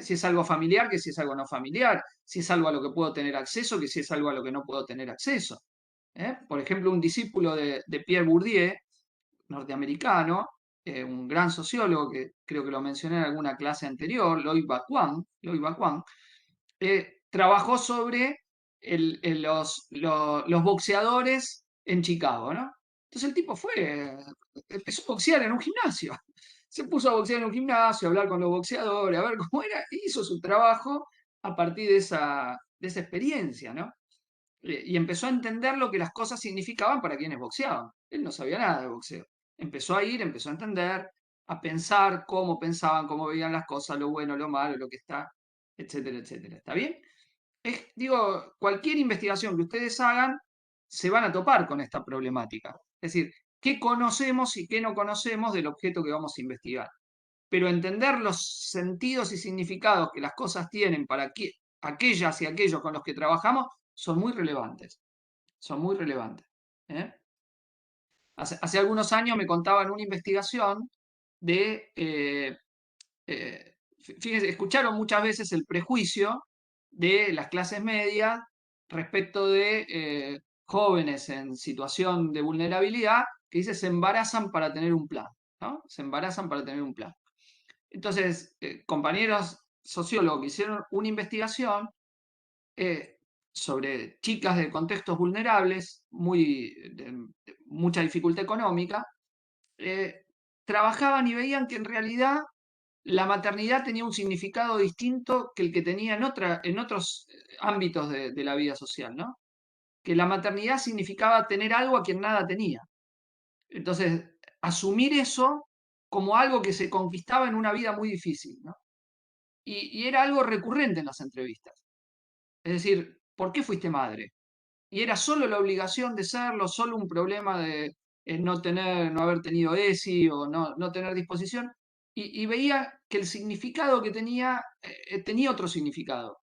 Si es algo familiar que si es algo no familiar. Si es algo a lo que puedo tener acceso que si es algo a lo que no puedo tener acceso. Por ejemplo, un discípulo de Pierre Bourdieu, norteamericano, un gran sociólogo que creo que lo mencioné en alguna clase anterior, Loïc Baquan, trabajó sobre los boxeadores en Chicago, ¿no? Entonces el tipo empezó a boxear en un gimnasio. Se puso a boxear en un gimnasio, a hablar con los boxeadores, a ver cómo era, y hizo su trabajo a partir de esa experiencia, ¿no? Y empezó a entender lo que las cosas significaban para quienes boxeaban. Él no sabía nada de boxeo. Empezó a ir, empezó a entender, a pensar cómo pensaban, cómo veían las cosas, lo bueno, lo malo, lo que está, etcétera, etcétera. ¿Está bien? Digo, cualquier investigación que ustedes hagan, se van a topar con esta problemática. Es decir, qué conocemos y qué no conocemos del objeto que vamos a investigar. Pero entender los sentidos y significados que las cosas tienen para aquellas y aquellos con los que trabajamos son muy relevantes. Son muy relevantes. ¿eh? Hace algunos años me contaban una investigación de, fíjense, escucharon muchas veces el prejuicio de las clases medias respecto de jóvenes en situación de vulnerabilidad que dice se embarazan para tener un plan, ¿no? Se embarazan para tener un plan. Entonces, compañeros sociólogos que hicieron una investigación sobre chicas de contextos vulnerables, de mucha dificultad económica, trabajaban y veían que en realidad la maternidad tenía un significado distinto que el que tenía en otros ámbitos de la vida social, ¿no? Que la maternidad significaba tener algo a quien nada tenía. Entonces, asumir eso como algo que se conquistaba en una vida muy difícil, ¿no? Y era algo recurrente en las entrevistas. Es decir, ¿por qué fuiste madre? Y era solo la obligación de serlo, solo un problema de no haber tenido ESI o no tener disposición. Y veía que el significado que tenía otro significado,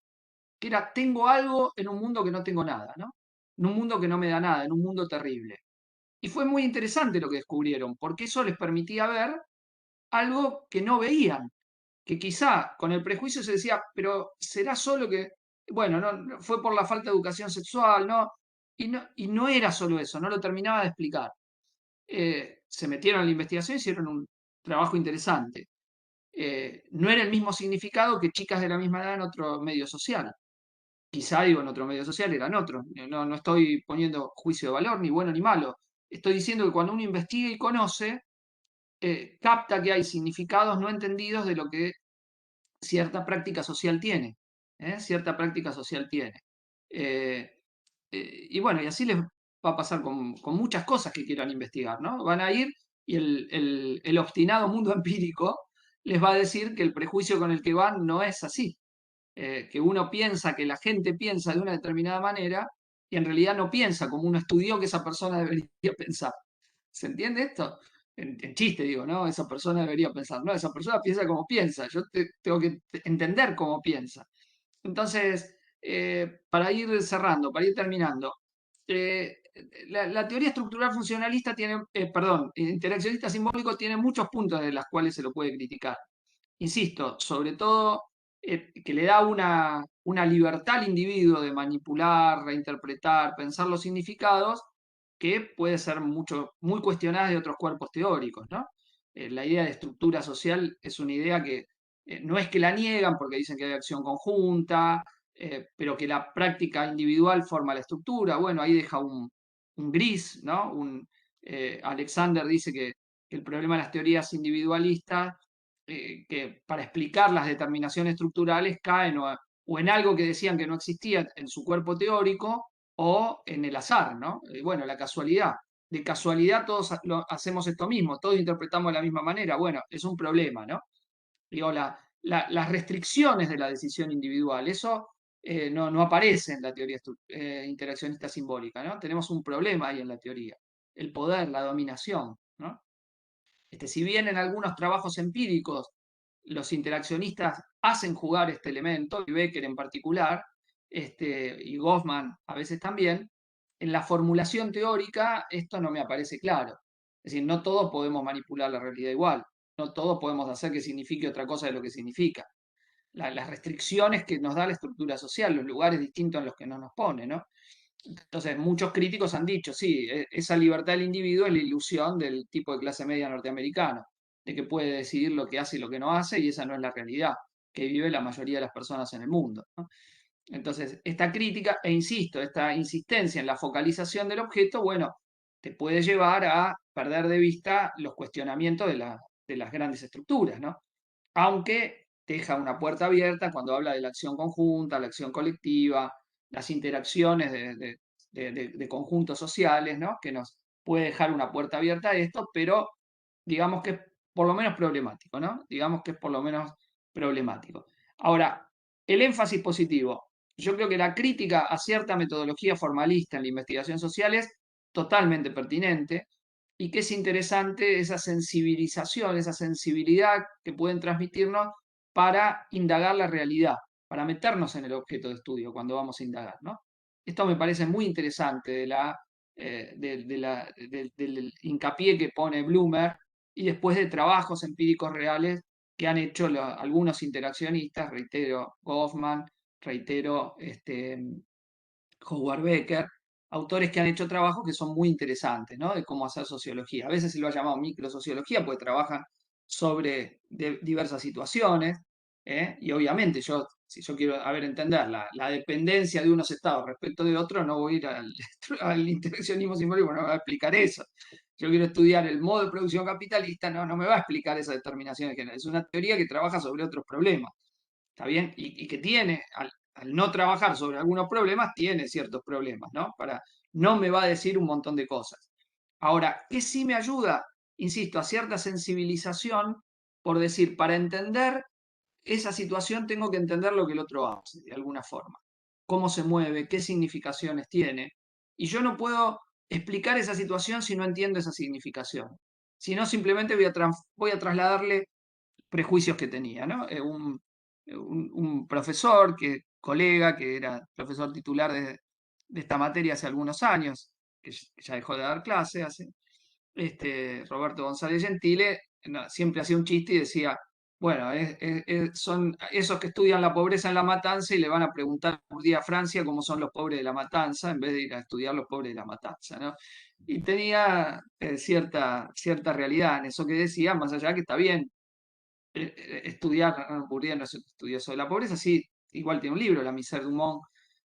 que era tengo algo en un mundo que no tengo nada, ¿no? En un mundo que no me da nada, en un mundo terrible. Y fue muy interesante lo que descubrieron, porque eso les permitía ver algo que no veían, que quizá con el prejuicio se decía, pero será solo que, bueno, fue por la falta de educación sexual, ¿no? Y no era solo eso, no lo terminaba de explicar. Se metieron en la investigación y hicieron un trabajo interesante. No era el mismo significado que chicas de la misma edad en otro medio social. Quizá, digo, en otro medio social eran otros. No estoy poniendo juicio de valor, ni bueno ni malo. Estoy diciendo que cuando uno investiga y conoce, capta que hay significados no entendidos de lo que cierta práctica social tiene. Cierta práctica social tiene. Y bueno, y así les va a pasar con muchas cosas que quieran investigar, ¿no? Van a ir y el obstinado mundo empírico les va a decir que el prejuicio con el que van no es así. Que uno piensa que la gente piensa de una determinada manera y en realidad no piensa como uno estudió que esa persona debería pensar. ¿Se entiende esto? En chiste digo, ¿no? Esa persona debería pensar. No, esa persona piensa como piensa. Yo tengo que entender cómo piensa. Entonces, para ir cerrando, para ir terminando, la teoría estructural funcionalista interaccionista simbólico tiene muchos puntos de los cuales se lo puede criticar. Insisto, sobre todo que le da una libertad al individuo de manipular, reinterpretar, pensar los significados, que puede ser muy cuestionada de otros cuerpos teóricos, ¿no? La idea de estructura social es una idea que no es que la niegan porque dicen que hay acción conjunta, pero que la práctica individual forma la estructura. Bueno, ahí deja un gris, ¿no? Alexander dice que el problema de las teorías individualistas, que para explicar las determinaciones estructurales caen o en algo que decían que no existía en su cuerpo teórico, o en el azar, ¿no? Bueno, la casualidad. De casualidad todos hacemos esto mismo, todos interpretamos de la misma manera. Bueno, es un problema, ¿no? Digo, las restricciones de la decisión individual, eso no aparece en la teoría interaccionista simbólica, ¿no? Tenemos un problema ahí en la teoría, el poder, la dominación, ¿no? Si bien en algunos trabajos empíricos los interaccionistas hacen jugar este elemento, y Becker en particular, y Goffman a veces también, en la formulación teórica esto no me aparece claro. Es decir, no todos podemos manipular la realidad igual, no todos podemos hacer que signifique otra cosa de lo que significa. Las restricciones que nos da la estructura social, los lugares distintos en los que nos pone, ¿no? Entonces, muchos críticos han dicho, sí, esa libertad del individuo es la ilusión del tipo de clase media norteamericano, de que puede decidir lo que hace y lo que no hace, y esa no es la realidad que vive la mayoría de las personas en el mundo, ¿no? Entonces, esta crítica, e insisto, esta insistencia en la focalización del objeto, bueno, te puede llevar a perder de vista los cuestionamientos de las grandes estructuras, ¿no? Aunque deja una puerta abierta cuando habla de la acción conjunta, la acción colectiva, las interacciones de conjuntos sociales, ¿no? Que nos puede dejar una puerta abierta a esto, pero digamos que es por lo menos problemático, ¿no? Digamos que es por lo menos problemático. Ahora, el énfasis positivo. Yo creo que la crítica a cierta metodología formalista en la investigación social es totalmente pertinente y que es interesante esa sensibilización, esa sensibilidad que pueden transmitirnos para indagar la realidad, para meternos en el objeto de estudio cuando vamos a indagar, ¿no? Esto me parece muy interesante del hincapié que pone Bloomer y después de trabajos empíricos reales que han hecho algunos interaccionistas, reitero, Goffman, reitero, Howard Becker, autores que han hecho trabajos que son muy interesantes, ¿no? De cómo hacer sociología. A veces se lo ha llamado microsociología porque trabajan sobre diversas situaciones, ¿eh? Y obviamente si yo quiero entender la dependencia de unos estados respecto de otros, no voy a ir al interaccionismo simbólico, no me va a explicar eso. Yo quiero estudiar el modo de producción capitalista, no me va a explicar esa determinación de género. Es una teoría que trabaja sobre otros problemas. ¿Está bien? Y que tiene, al no trabajar sobre algunos problemas, tiene ciertos problemas, ¿no? No me va a decir un montón de cosas. Ahora, ¿qué sí me ayuda? Insisto, a cierta sensibilización, por decir, para entender esa situación tengo que entender lo que el otro hace, de alguna forma. Cómo se mueve, qué significaciones tiene. Y yo no puedo explicar esa situación si no entiendo esa significación. Si no, simplemente voy a trasladarle prejuicios que tenía, ¿no? Un profesor, colega, que era profesor titular de esta materia hace algunos años, que ya dejó de dar clase, Roberto González Gentile, siempre hacía un chiste y decía, bueno, son esos que estudian la pobreza en La Matanza y le van a preguntar por día a Francia cómo son los pobres de La Matanza, en vez de ir a estudiar los pobres de La Matanza, ¿no? Y tenía cierta realidad en eso que decía, más allá que está bien estudiar, Bourdieu no estudió sobre la pobreza, sí, igual tiene un libro, La Misère du Monde,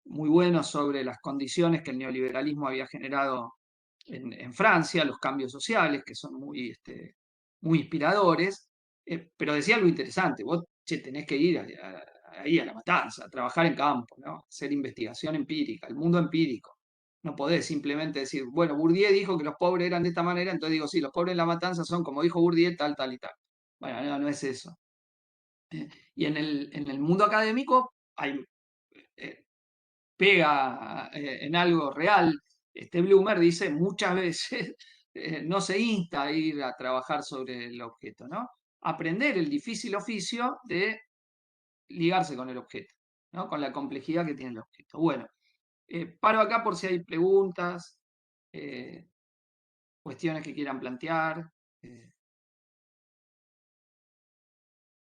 muy bueno sobre las condiciones que el neoliberalismo había generado en Francia, los cambios sociales, que son muy inspiradores, pero decía algo interesante, vos tenés que ir ahí a La Matanza, a trabajar en campo, ¿no? Hacer investigación empírica, el mundo empírico. No podés simplemente decir, bueno, Bourdieu dijo que los pobres eran de esta manera, entonces digo, sí, los pobres en La Matanza son como dijo Bourdieu, tal, tal y tal. Bueno, no es eso. Y en el mundo académico pega en algo real. Bloomer dice muchas veces no se insta a ir a trabajar sobre el objeto, ¿no? Aprender el difícil oficio de ligarse con el objeto, ¿no? Con la complejidad que tiene el objeto. Bueno, paro acá por si hay preguntas, cuestiones que quieran plantear.